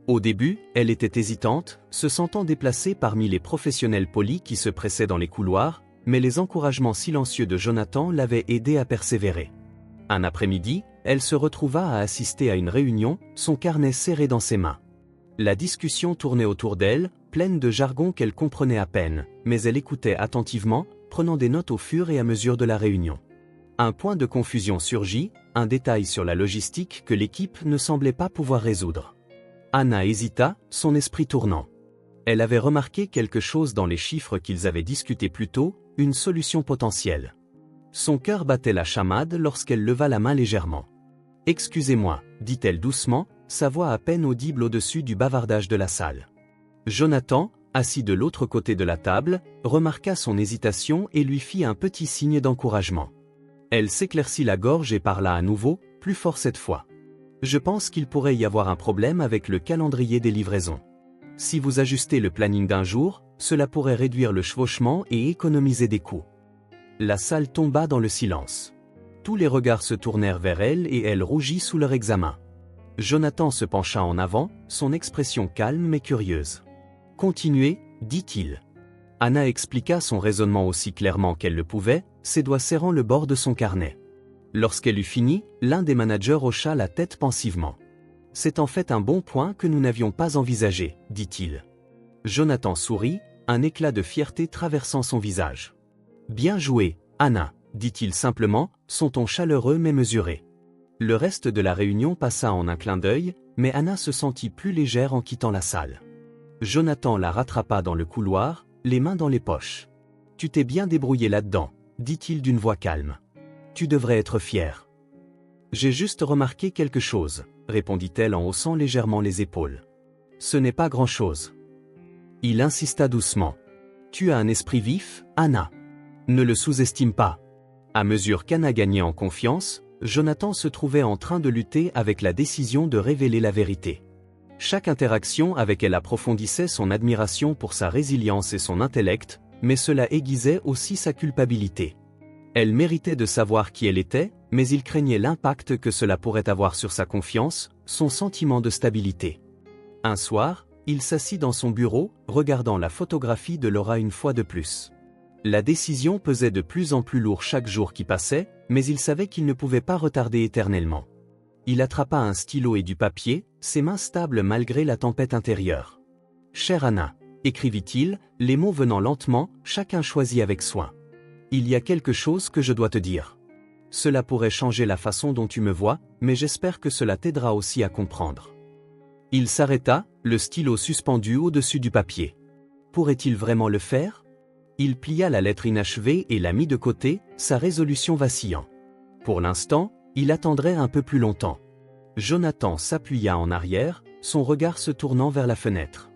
Au début, elle était hésitante, se sentant déplacée parmi les professionnels polis qui se pressaient dans les couloirs, mais les encouragements silencieux de Jonathan l'avaient aidée à persévérer. Un après-midi, elle se retrouva à assister à une réunion, son carnet serré dans ses mains. La discussion tournait autour d'elle, pleine de jargon qu'elle comprenait à peine, mais elle écoutait attentivement, prenant des notes au fur et à mesure de la réunion. Un point de confusion surgit, un détail sur la logistique que l'équipe ne semblait pas pouvoir résoudre. Anna hésita, son esprit tournant. Elle avait remarqué quelque chose dans les chiffres qu'ils avaient discutés plus tôt, une solution potentielle. Son cœur battait la chamade lorsqu'elle leva la main légèrement. « Excusez-moi », dit-elle doucement, sa voix à peine audible au-dessus du bavardage de la salle. Jonathan, assis de l'autre côté de la table, remarqua son hésitation et lui fit un petit signe d'encouragement. Elle s'éclaircit la gorge et parla à nouveau, plus fort cette fois. « Je pense qu'il pourrait y avoir un problème avec le calendrier des livraisons. Si vous ajustez le planning d'un jour, cela pourrait réduire le chevauchement et économiser des coûts. » La salle tomba dans le silence. Tous les regards se tournèrent vers elle et elle rougit sous leur examen. Jonathan se pencha en avant, son expression calme mais curieuse. « Continuez, dit-il. » Anna expliqua son raisonnement aussi clairement qu'elle le pouvait, ses doigts serrant le bord de son carnet. Lorsqu'elle eut fini, l'un des managers hocha la tête pensivement. « C'est en fait un bon point que nous n'avions pas envisagé, dit-il. » Jonathan sourit, un éclat de fierté traversant son visage. « Bien joué, Anna, dit-il simplement, son ton chaleureux mais mesuré. » Le reste de la réunion passa en un clin d'œil, mais Anna se sentit plus légère en quittant la salle. Jonathan la rattrapa dans le couloir, les mains dans les poches. « Tu t'es bien débrouillé là-dedans, dit-il d'une voix calme. Tu devrais être fier. »« J'ai juste remarqué quelque chose, » répondit-elle en haussant légèrement les épaules. « Ce n'est pas grand-chose. » Il insista doucement. « Tu as un esprit vif, Anna. Ne le sous-estime pas. » À mesure qu'Anna gagnait en confiance, Jonathan se trouvait en train de lutter avec la décision de révéler la vérité. Chaque interaction avec elle approfondissait son admiration pour sa résilience et son intellect, mais cela aiguisait aussi sa culpabilité. Elle méritait de savoir qui elle était, mais il craignait l'impact que cela pourrait avoir sur sa confiance, son sentiment de stabilité. Un soir, il s'assit dans son bureau, regardant la photographie de Laura une fois de plus. La décision pesait de plus en plus lourd chaque jour qui passait, mais il savait qu'il ne pouvait pas retarder éternellement. Il attrapa un stylo et du papier, ses mains stables malgré la tempête intérieure. « Chère Anna », écrivit-il, les mots venant lentement, chacun choisi avec soin. « Il y a quelque chose que je dois te dire. Cela pourrait changer la façon dont tu me vois, mais j'espère que cela t'aidera aussi à comprendre. » Il s'arrêta, le stylo suspendu au-dessus du papier. Pourrait-il vraiment le faire ? Il plia la lettre inachevée et la mit de côté, sa résolution vacillant. Pour l'instant, il attendrait un peu plus longtemps. Jonathan s'appuya en arrière, son regard se tournant vers la fenêtre.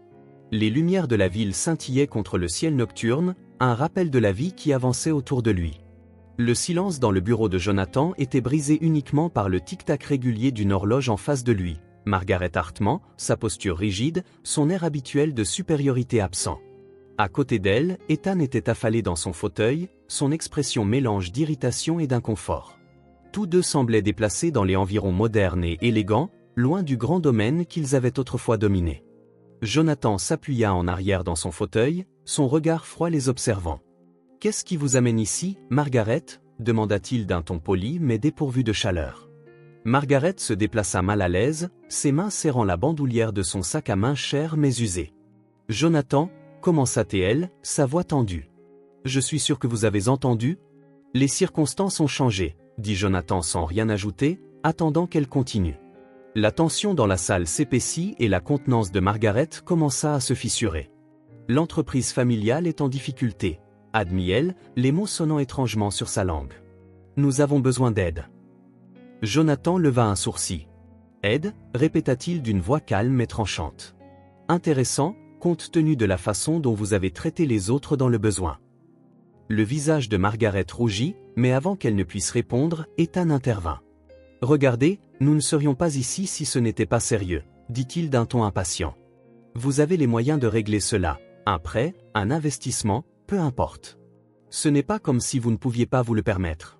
Les lumières de la ville scintillaient contre le ciel nocturne, un rappel de la vie qui avançait autour de lui. Le silence dans le bureau de Jonathan était brisé uniquement par le tic-tac régulier d'une horloge en face de lui. Margaret Hartman, sa posture rigide, son air habituel de supériorité absent. À côté d'elle, Ethan était affalé dans son fauteuil, son expression mélange d'irritation et d'inconfort. Tous deux semblaient déplacés dans les environs modernes et élégants, loin du grand domaine qu'ils avaient autrefois dominé. Jonathan s'appuya en arrière dans son fauteuil, son regard froid les observant. « Qu'est-ce qui vous amène ici, Margaret » demanda-t-il d'un ton poli mais dépourvu de chaleur. Margaret se déplaça mal à l'aise, ses mains serrant la bandoulière de son sac à main cher mais usé. « Jonathan, commença-t-elle, sa voix tendue. « Je suis sûr que vous avez entendu ? Les circonstances ont changé, dit Jonathan sans rien ajouter, attendant qu'elle continue. La tension dans la salle s'épaissit et la contenance de Margaret commença à se fissurer. L'entreprise familiale est en difficulté, admit-elle, les mots sonnant étrangement sur sa langue. Nous avons besoin d'aide. Jonathan leva un sourcil. Aide, répéta-t-il d'une voix calme et tranchante. Intéressant, compte tenu de la façon dont vous avez traité les autres dans le besoin. Le visage de Margaret rougit, mais avant qu'elle ne puisse répondre, Ethan intervint. Regardez, nous ne serions pas ici si ce n'était pas sérieux, dit-il d'un ton impatient. Vous avez les moyens de régler cela, un prêt, un investissement, peu importe. Ce n'est pas comme si vous ne pouviez pas vous le permettre.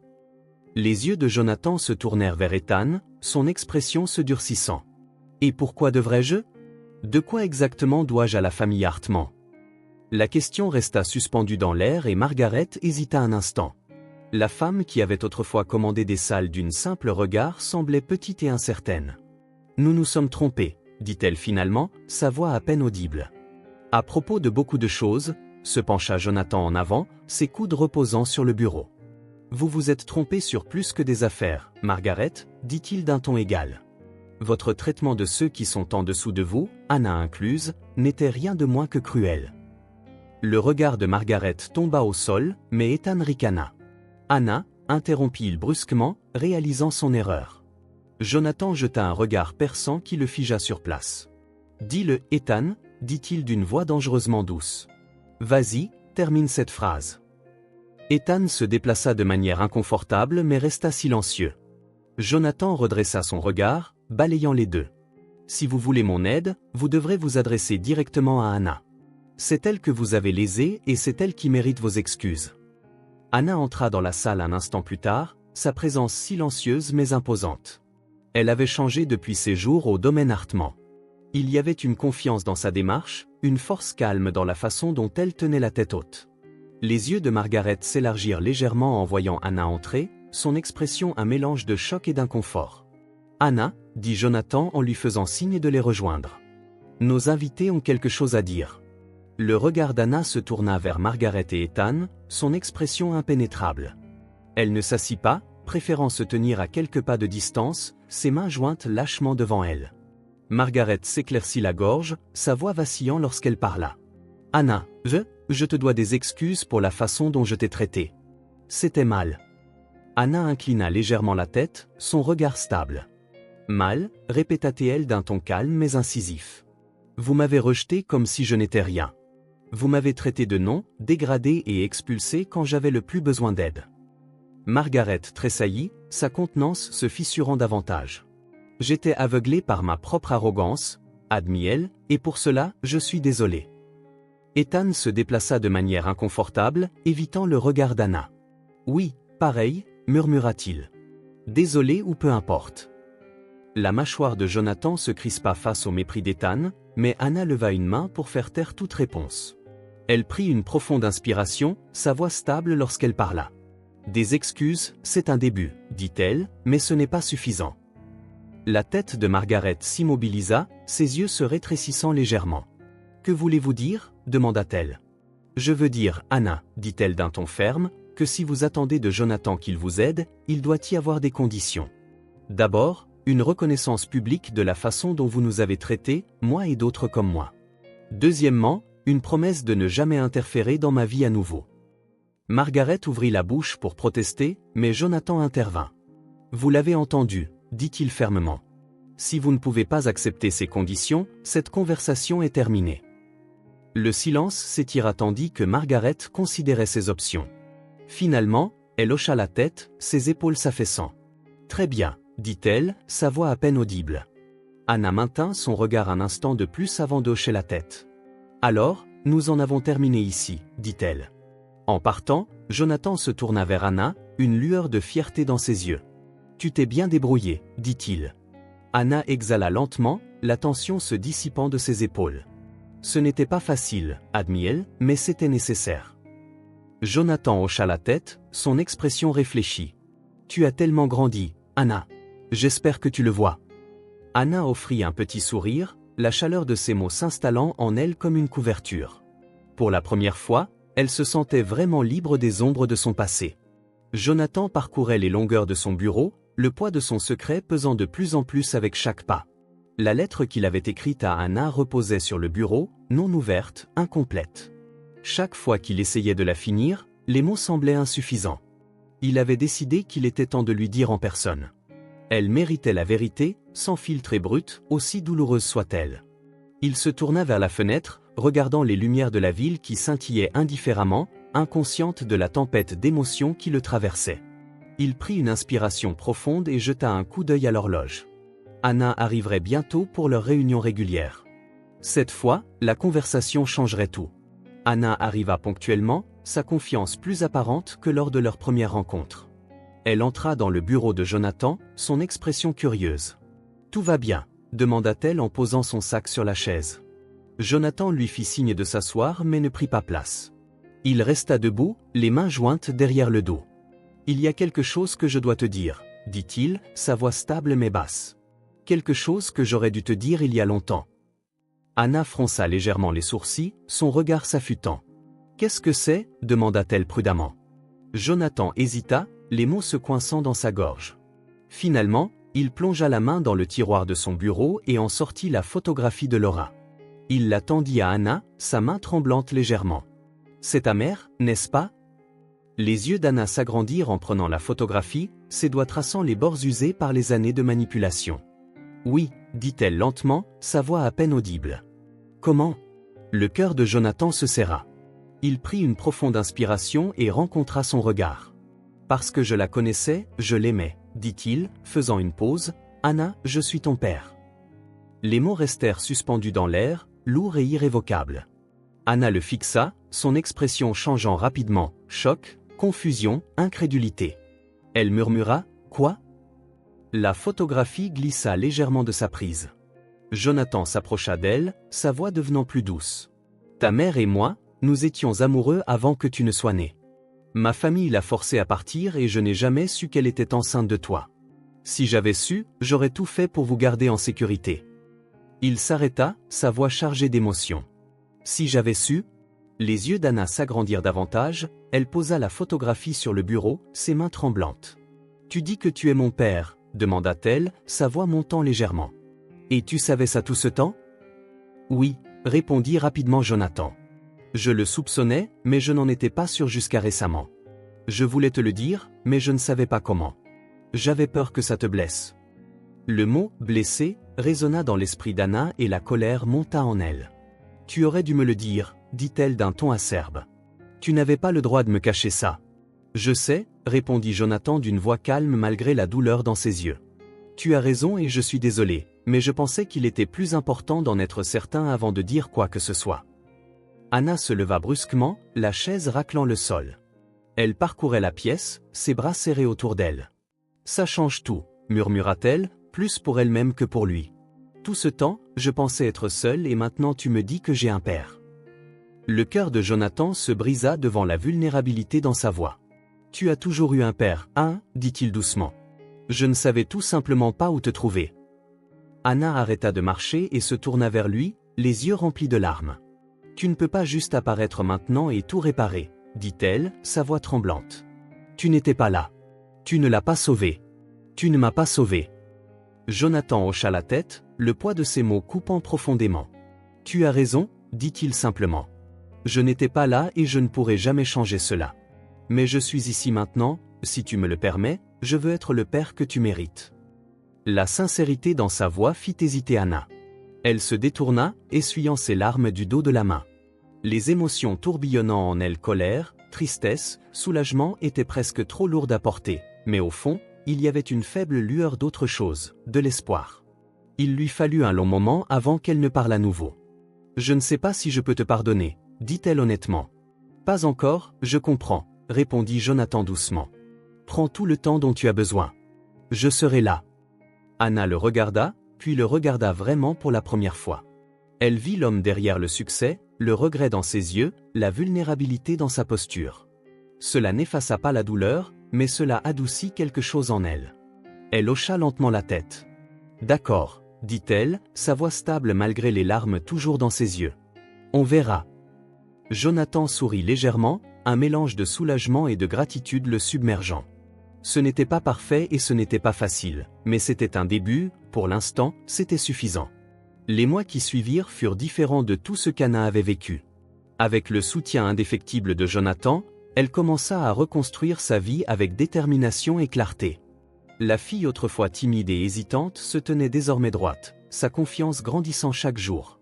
Les yeux de Jonathan se tournèrent vers Ethan, son expression se durcissant. Et pourquoi devrais-je ? De quoi exactement dois-je à la famille Hartman ? La question resta suspendue dans l'air et Margaret hésita un instant. La femme qui avait autrefois commandé des salles d'une simple regard semblait petite et incertaine. Nous nous sommes trompés, dit-elle finalement, sa voix à peine audible. À propos de beaucoup de choses, se pencha Jonathan en avant, ses coudes reposant sur le bureau. Vous vous êtes trompé sur plus que des affaires, Margaret, dit-il d'un ton égal. Votre traitement de ceux qui sont en dessous de vous, Anna incluse, n'était rien de moins que cruel. Le regard de Margaret tomba au sol, mais Ethan ricana. Anna, interrompit-il brusquement, réalisant son erreur. Jonathan jeta un regard perçant qui le figea sur place. Dis-le, Ethan, dit-il d'une voix dangereusement douce. Vas-y, termine cette phrase. Ethan se déplaça de manière inconfortable mais resta silencieux. Jonathan redressa son regard, balayant les deux. Si vous voulez mon aide, vous devrez vous adresser directement à Anna. C'est elle que vous avez lésée et c'est elle qui mérite vos excuses. Anna entra dans la salle un instant plus tard, sa présence silencieuse mais imposante. Elle avait changé depuis ses jours au domaine Hartman. Il y avait une confiance dans sa démarche, une force calme dans la façon dont elle tenait la tête haute. Les yeux de Margaret s'élargirent légèrement en voyant Anna entrer, son expression un mélange de choc et d'inconfort. Anna, dit Jonathan en lui faisant signe de les rejoindre. Nos invités ont quelque chose à dire. Le regard d'Anna se tourna vers Margaret et Ethan, son expression impénétrable. Elle ne s'assit pas, préférant se tenir à quelques pas de distance, ses mains jointes lâchement devant elle. Margaret s'éclaircit la gorge, sa voix vacillant lorsqu'elle parla. « Anna, je te dois des excuses pour la façon dont je t'ai traité. C'était mal. » Anna inclina légèrement la tête, son regard stable. « Mal, répéta-t-elle d'un ton calme mais incisif. Vous m'avez rejeté comme si je n'étais rien. Vous m'avez traité de nom, dégradé et expulsé quand j'avais le plus besoin d'aide. » Margaret tressaillit, sa contenance se fissurant davantage. « J'étais aveuglée par ma propre arrogance, admit-elle, et pour cela, je suis désolée. » Ethan se déplaça de manière inconfortable, évitant le regard d'Anna. « Oui, pareil, murmura-t-il. Désolé ou peu importe. » La mâchoire de Jonathan se crispa face au mépris d'Ethan, mais Anna leva une main pour faire taire toute réponse. Elle prit une profonde inspiration, sa voix stable lorsqu'elle parla. « Des excuses, c'est un début, dit-elle, mais ce n'est pas suffisant. » La tête de Margaret s'immobilisa, ses yeux se rétrécissant légèrement. « Que voulez-vous dire ?» demanda-t-elle. « Je veux dire, Anna, dit-elle d'un ton ferme, que si vous attendez de Jonathan qu'il vous aide, il doit y avoir des conditions. D'abord, une reconnaissance publique de la façon dont vous nous avez traités, moi et d'autres comme moi. Deuxièmement, une promesse de ne jamais interférer dans ma vie à nouveau. » Margaret ouvrit la bouche pour protester, mais Jonathan intervint. « Vous l'avez entendu, dit-il fermement. Si vous ne pouvez pas accepter ces conditions, cette conversation est terminée. » Le silence s'étira tandis que Margaret considérait ses options. Finalement, elle hocha la tête, ses épaules s'affaissant. « Très bien, dit-elle, sa voix à peine audible. Anna maintint son regard un instant de plus avant d'hocher la tête. « Alors, nous en avons terminé ici, dit-elle. » En partant, Jonathan se tourna vers Anna, une lueur de fierté dans ses yeux. « Tu t'es bien débrouillée, dit-il. » Anna exhala lentement, la tension se dissipant de ses épaules. « Ce n'était pas facile, admit-elle, mais c'était nécessaire. » Jonathan hocha la tête, son expression réfléchie. Tu as tellement grandi, Anna. J'espère que tu le vois. Anna offrit un petit sourire, la chaleur de ses mots s'installant en elle comme une couverture. Pour la première fois, elle se sentait vraiment libre des ombres de son passé. Jonathan parcourait les longueurs de son bureau, le poids de son secret pesant de plus en plus avec chaque pas. La lettre qu'il avait écrite à Anna reposait sur le bureau, non ouverte, incomplète. Chaque fois qu'il essayait de la finir, les mots semblaient insuffisants. Il avait décidé qu'il était temps de lui dire en personne. Elle méritait la vérité, sans filtre et brute, aussi douloureuse soit-elle. Il se tourna vers la fenêtre, regardant les lumières de la ville qui scintillaient indifféremment, inconsciente de la tempête d'émotions qui le traversait. Il prit une inspiration profonde et jeta un coup d'œil à l'horloge. Anna arriverait bientôt pour leur réunion régulière. Cette fois, la conversation changerait tout. Anna arriva ponctuellement, sa confiance plus apparente que lors de leur première rencontre. Elle entra dans le bureau de Jonathan, son expression curieuse. « Tout va bien ?» demanda-t-elle en posant son sac sur la chaise. Jonathan lui fit signe de s'asseoir mais ne prit pas place. Il resta debout, les mains jointes derrière le dos. « Il y a quelque chose que je dois te dire, » dit-il, sa voix stable mais basse. « Quelque chose que j'aurais dû te dire il y a longtemps. » Anna fronça légèrement les sourcils, son regard s'affûtant. « Qu'est-ce que c'est » demanda-t-elle prudemment. Jonathan hésita, les mots se coinçant dans sa gorge. Finalement, il plongea la main dans le tiroir de son bureau et en sortit la photographie de Laura. Il la tendit à Anna, sa main tremblante légèrement. « C'est ta mère, n'est-ce pas ?» Les yeux d'Anna s'agrandirent en prenant la photographie, ses doigts traçant les bords usés par les années de manipulation. « Oui » dit-elle lentement, sa voix à peine audible. « Comment ?» Le cœur de Jonathan se serra. Il prit une profonde inspiration et rencontra son regard. « Parce que je la connaissais, je l'aimais » dit-il, faisant une pause. « Anna, je suis ton père. » Les mots restèrent suspendus dans l'air, lourds et irrévocables. Anna le fixa, son expression changeant rapidement, choc, confusion, incrédulité. Elle murmura « Quoi ?» La photographie glissa légèrement de sa prise. Jonathan s'approcha d'elle, sa voix devenant plus douce. « Ta mère et moi, nous étions amoureux avant que tu ne sois né. Ma famille l'a forcée à partir et je n'ai jamais su qu'elle était enceinte de toi. Si j'avais su, j'aurais tout fait pour vous garder en sécurité. » Il s'arrêta, sa voix chargée d'émotion. « Si j'avais su ?» Les yeux d'Anna s'agrandirent davantage, elle posa la photographie sur le bureau, ses mains tremblantes. « Tu dis que tu es mon père ?» demanda-t-elle, sa voix montant légèrement. « Et tu savais ça tout ce temps ?» « Oui » répondit rapidement Jonathan. « Je le soupçonnais, mais je n'en étais pas sûr jusqu'à récemment. Je voulais te le dire, mais je ne savais pas comment. J'avais peur que ça te blesse. » Le mot « blessé » résonna dans l'esprit d'Anna et la colère monta en elle. « Tu aurais dû me le dire » dit-elle d'un ton acerbe. « Tu n'avais pas le droit de me cacher ça. »« Je sais » répondit Jonathan d'une voix calme malgré la douleur dans ses yeux. « Tu as raison et je suis désolé, mais je pensais qu'il était plus important d'en être certain avant de dire quoi que ce soit. » Anna se leva brusquement, la chaise raclant le sol. Elle parcourait la pièce, ses bras serrés autour d'elle. « Ça change tout » murmura-t-elle, plus pour elle-même que pour lui. « Tout ce temps, je pensais être seule et maintenant tu me dis que j'ai un père. » Le cœur de Jonathan se brisa devant la vulnérabilité dans sa voix. « Tu as toujours eu un père, hein ?» dit-il doucement. « Je ne savais tout simplement pas où te trouver. » Anna arrêta de marcher et se tourna vers lui, les yeux remplis de larmes. « Tu ne peux pas juste apparaître maintenant et tout réparer, » dit-elle, sa voix tremblante. « Tu n'étais pas là. Tu ne l'as pas sauvé. Tu ne m'as pas sauvé. » Jonathan hocha la tête, le poids de ses mots coupant profondément. « Tu as raison, » dit-il simplement. « Je n'étais pas là et je ne pourrai jamais changer cela. Mais je suis ici maintenant, si tu me le permets, je veux être le père que tu mérites. » La sincérité dans sa voix fit hésiter Anna. Elle se détourna, essuyant ses larmes du dos de la main. Les émotions tourbillonnant en elle, colère, tristesse, soulagement, étaient presque trop lourdes à porter, mais au fond, il y avait une faible lueur d'autre chose, de l'espoir. Il lui fallut un long moment avant qu'elle ne parle à nouveau. « Je ne sais pas si je peux te pardonner, » dit-elle honnêtement. « Pas encore, je comprends, » répondit Jonathan doucement. « Prends tout le temps dont tu as besoin. Je serai là. » Anna le regarda, puis le regarda vraiment pour la première fois. Elle vit l'homme derrière le succès, le regret dans ses yeux, la vulnérabilité dans sa posture. Cela n'effaça pas la douleur, mais cela adoucit quelque chose en elle. Elle hocha lentement la tête. « D'accord, » dit-elle, sa voix stable malgré les larmes toujours dans ses yeux. « On verra. » Jonathan sourit légèrement, un mélange de soulagement et de gratitude le submergeant. Ce n'était pas parfait et ce n'était pas facile, mais c'était un début, pour l'instant, c'était suffisant. Les mois qui suivirent furent différents de tout ce qu'Anna avait vécu. Avec le soutien indéfectible de Jonathan, elle commença à reconstruire sa vie avec détermination et clarté. La fille autrefois timide et hésitante se tenait désormais droite, sa confiance grandissant chaque jour.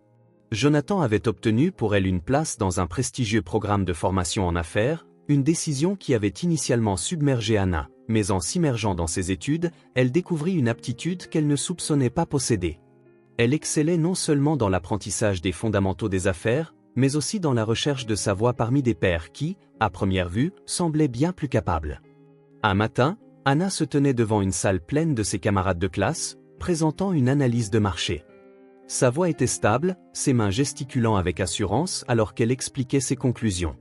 Jonathan avait obtenu pour elle une place dans un prestigieux programme de formation en affaires, une décision qui avait initialement submergé Anna, mais en s'immergeant dans ses études, elle découvrit une aptitude qu'elle ne soupçonnait pas posséder. Elle excellait non seulement dans l'apprentissage des fondamentaux des affaires, mais aussi dans la recherche de sa voie parmi des pairs qui, à première vue, semblaient bien plus capables. Un matin, Anna se tenait devant une salle pleine de ses camarades de classe, présentant une analyse de marché. Sa voix était stable, ses mains gesticulant avec assurance alors qu'elle expliquait ses conclusions.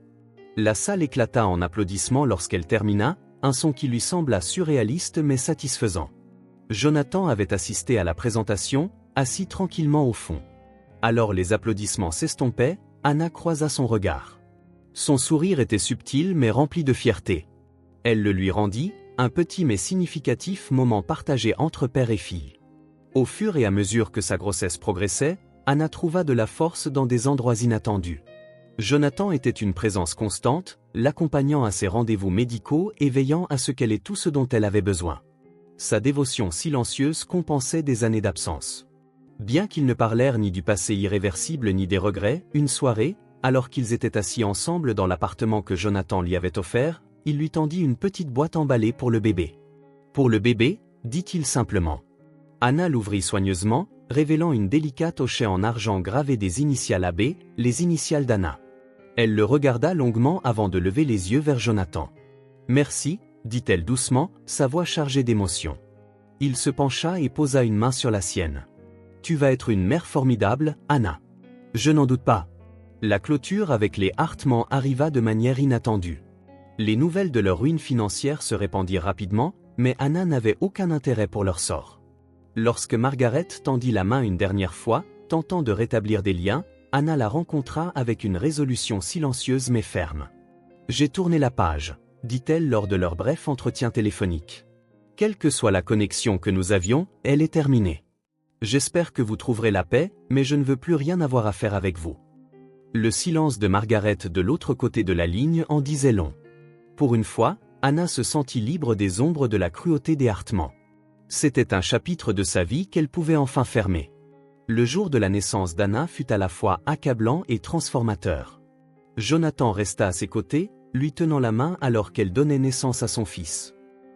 La salle éclata en applaudissements lorsqu'elle termina, un son qui lui sembla surréaliste mais satisfaisant. Jonathan avait assisté à la présentation, assis tranquillement au fond. Alors les applaudissements s'estompaient, Anna croisa son regard. Son sourire était subtil mais rempli de fierté. Elle le lui rendit, un petit mais significatif moment partagé entre père et fille. Au fur et à mesure que sa grossesse progressait, Anna trouva de la force dans des endroits inattendus. Jonathan était une présence constante, l'accompagnant à ses rendez-vous médicaux et veillant à ce qu'elle ait tout ce dont elle avait besoin. Sa dévotion silencieuse compensait des années d'absence. Bien qu'ils ne parlèrent ni du passé irréversible ni des regrets, une soirée, alors qu'ils étaient assis ensemble dans l'appartement que Jonathan lui avait offert, il lui tendit une petite boîte emballée pour le bébé. « Pour le bébé » dit-il simplement. Anna l'ouvrit soigneusement, révélant une délicate hochet en argent gravée des initiales AB, les initiales d'Anna. Elle le regarda longuement avant de lever les yeux vers Jonathan. « Merci » dit-elle doucement, sa voix chargée d'émotion. Il se pencha et posa une main sur la sienne. « Tu vas être une mère formidable, Anna. »« Je n'en doute pas. » La clôture avec les Hartmann arriva de manière inattendue. Les nouvelles de leur ruine financière se répandirent rapidement, mais Anna n'avait aucun intérêt pour leur sort. Lorsque Margaret tendit la main une dernière fois, tentant de rétablir des liens, Anna la rencontra avec une résolution silencieuse mais ferme. « J'ai tourné la page », dit-elle lors de leur bref entretien téléphonique. « Quelle que soit la connexion que nous avions, elle est terminée. J'espère que vous trouverez la paix, mais je ne veux plus rien avoir à faire avec vous. » Le silence de Margaret de l'autre côté de la ligne en disait long. Pour une fois, Anna se sentit libre des ombres de la cruauté des Hartmann. C'était un chapitre de sa vie qu'elle pouvait enfin fermer. Le jour de la naissance d'Anna fut à la fois accablant et transformateur. Jonathan resta à ses côtés, lui tenant la main alors qu'elle donnait naissance à son fils.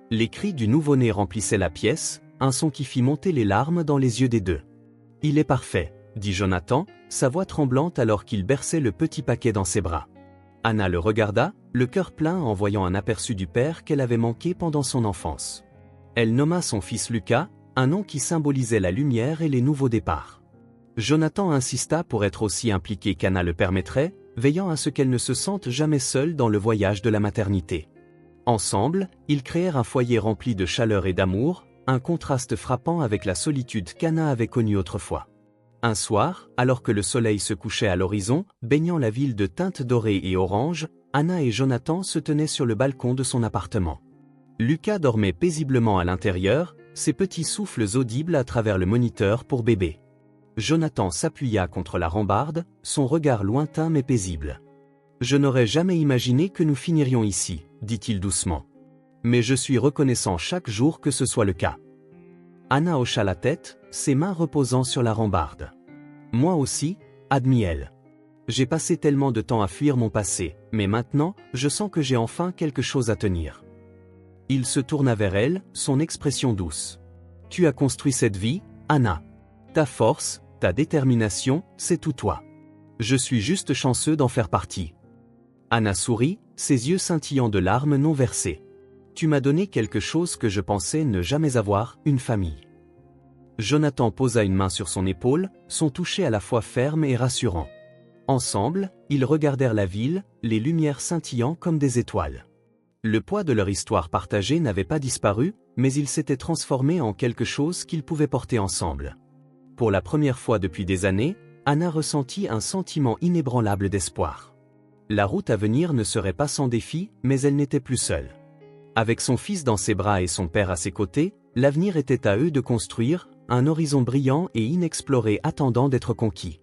Les cris du nouveau-né remplissaient la pièce, un son qui fit monter les larmes dans les yeux des deux. « Il est parfait », dit Jonathan, sa voix tremblante alors qu'il berçait le petit paquet dans ses bras. Anna le regarda, le cœur plein en voyant un aperçu du père qu'elle avait manqué pendant son enfance. Elle nomma son fils Lucas, un nom qui symbolisait la lumière et les nouveaux départs. Jonathan insista pour être aussi impliqué qu'Anna le permettrait, veillant à ce qu'elle ne se sente jamais seule dans le voyage de la maternité. Ensemble, ils créèrent un foyer rempli de chaleur et d'amour, un contraste frappant avec la solitude qu'Anna avait connue autrefois. Un soir, alors que le soleil se couchait à l'horizon, baignant la ville de teintes dorées et oranges, Anna et Jonathan se tenaient sur le balcon de son appartement. Lucas dormait paisiblement à l'intérieur, ses petits souffles audibles à travers le moniteur pour bébé. Jonathan s'appuya contre la rambarde, son regard lointain mais paisible. « Je n'aurais jamais imaginé que nous finirions ici, » dit-il doucement. « Mais je suis reconnaissant chaque jour que ce soit le cas. » Anna hocha la tête, ses mains reposant sur la rambarde. « Moi aussi, » admit-elle. « J'ai passé tellement de temps à fuir mon passé, mais maintenant, je sens que j'ai enfin quelque chose à tenir. » Il se tourna vers elle, son expression douce. « Tu as construit cette vie, Anna. Ta force, ta détermination, c'est tout toi. Je suis juste chanceux d'en faire partie. » Anna sourit, ses yeux scintillant de larmes non versées. « Tu m'as donné quelque chose que je pensais ne jamais avoir, une famille. » Jonathan posa une main sur son épaule, son toucher à la fois ferme et rassurant. Ensemble, ils regardèrent la ville, les lumières scintillant comme des étoiles. Le poids de leur histoire partagée n'avait pas disparu, mais il s'était transformé en quelque chose qu'ils pouvaient porter ensemble. Pour la première fois depuis des années, Anna ressentit un sentiment inébranlable d'espoir. La route à venir ne serait pas sans défi, mais elle n'était plus seule. Avec son fils dans ses bras et son père à ses côtés, l'avenir était à eux de construire, un horizon brillant et inexploré attendant d'être conquis.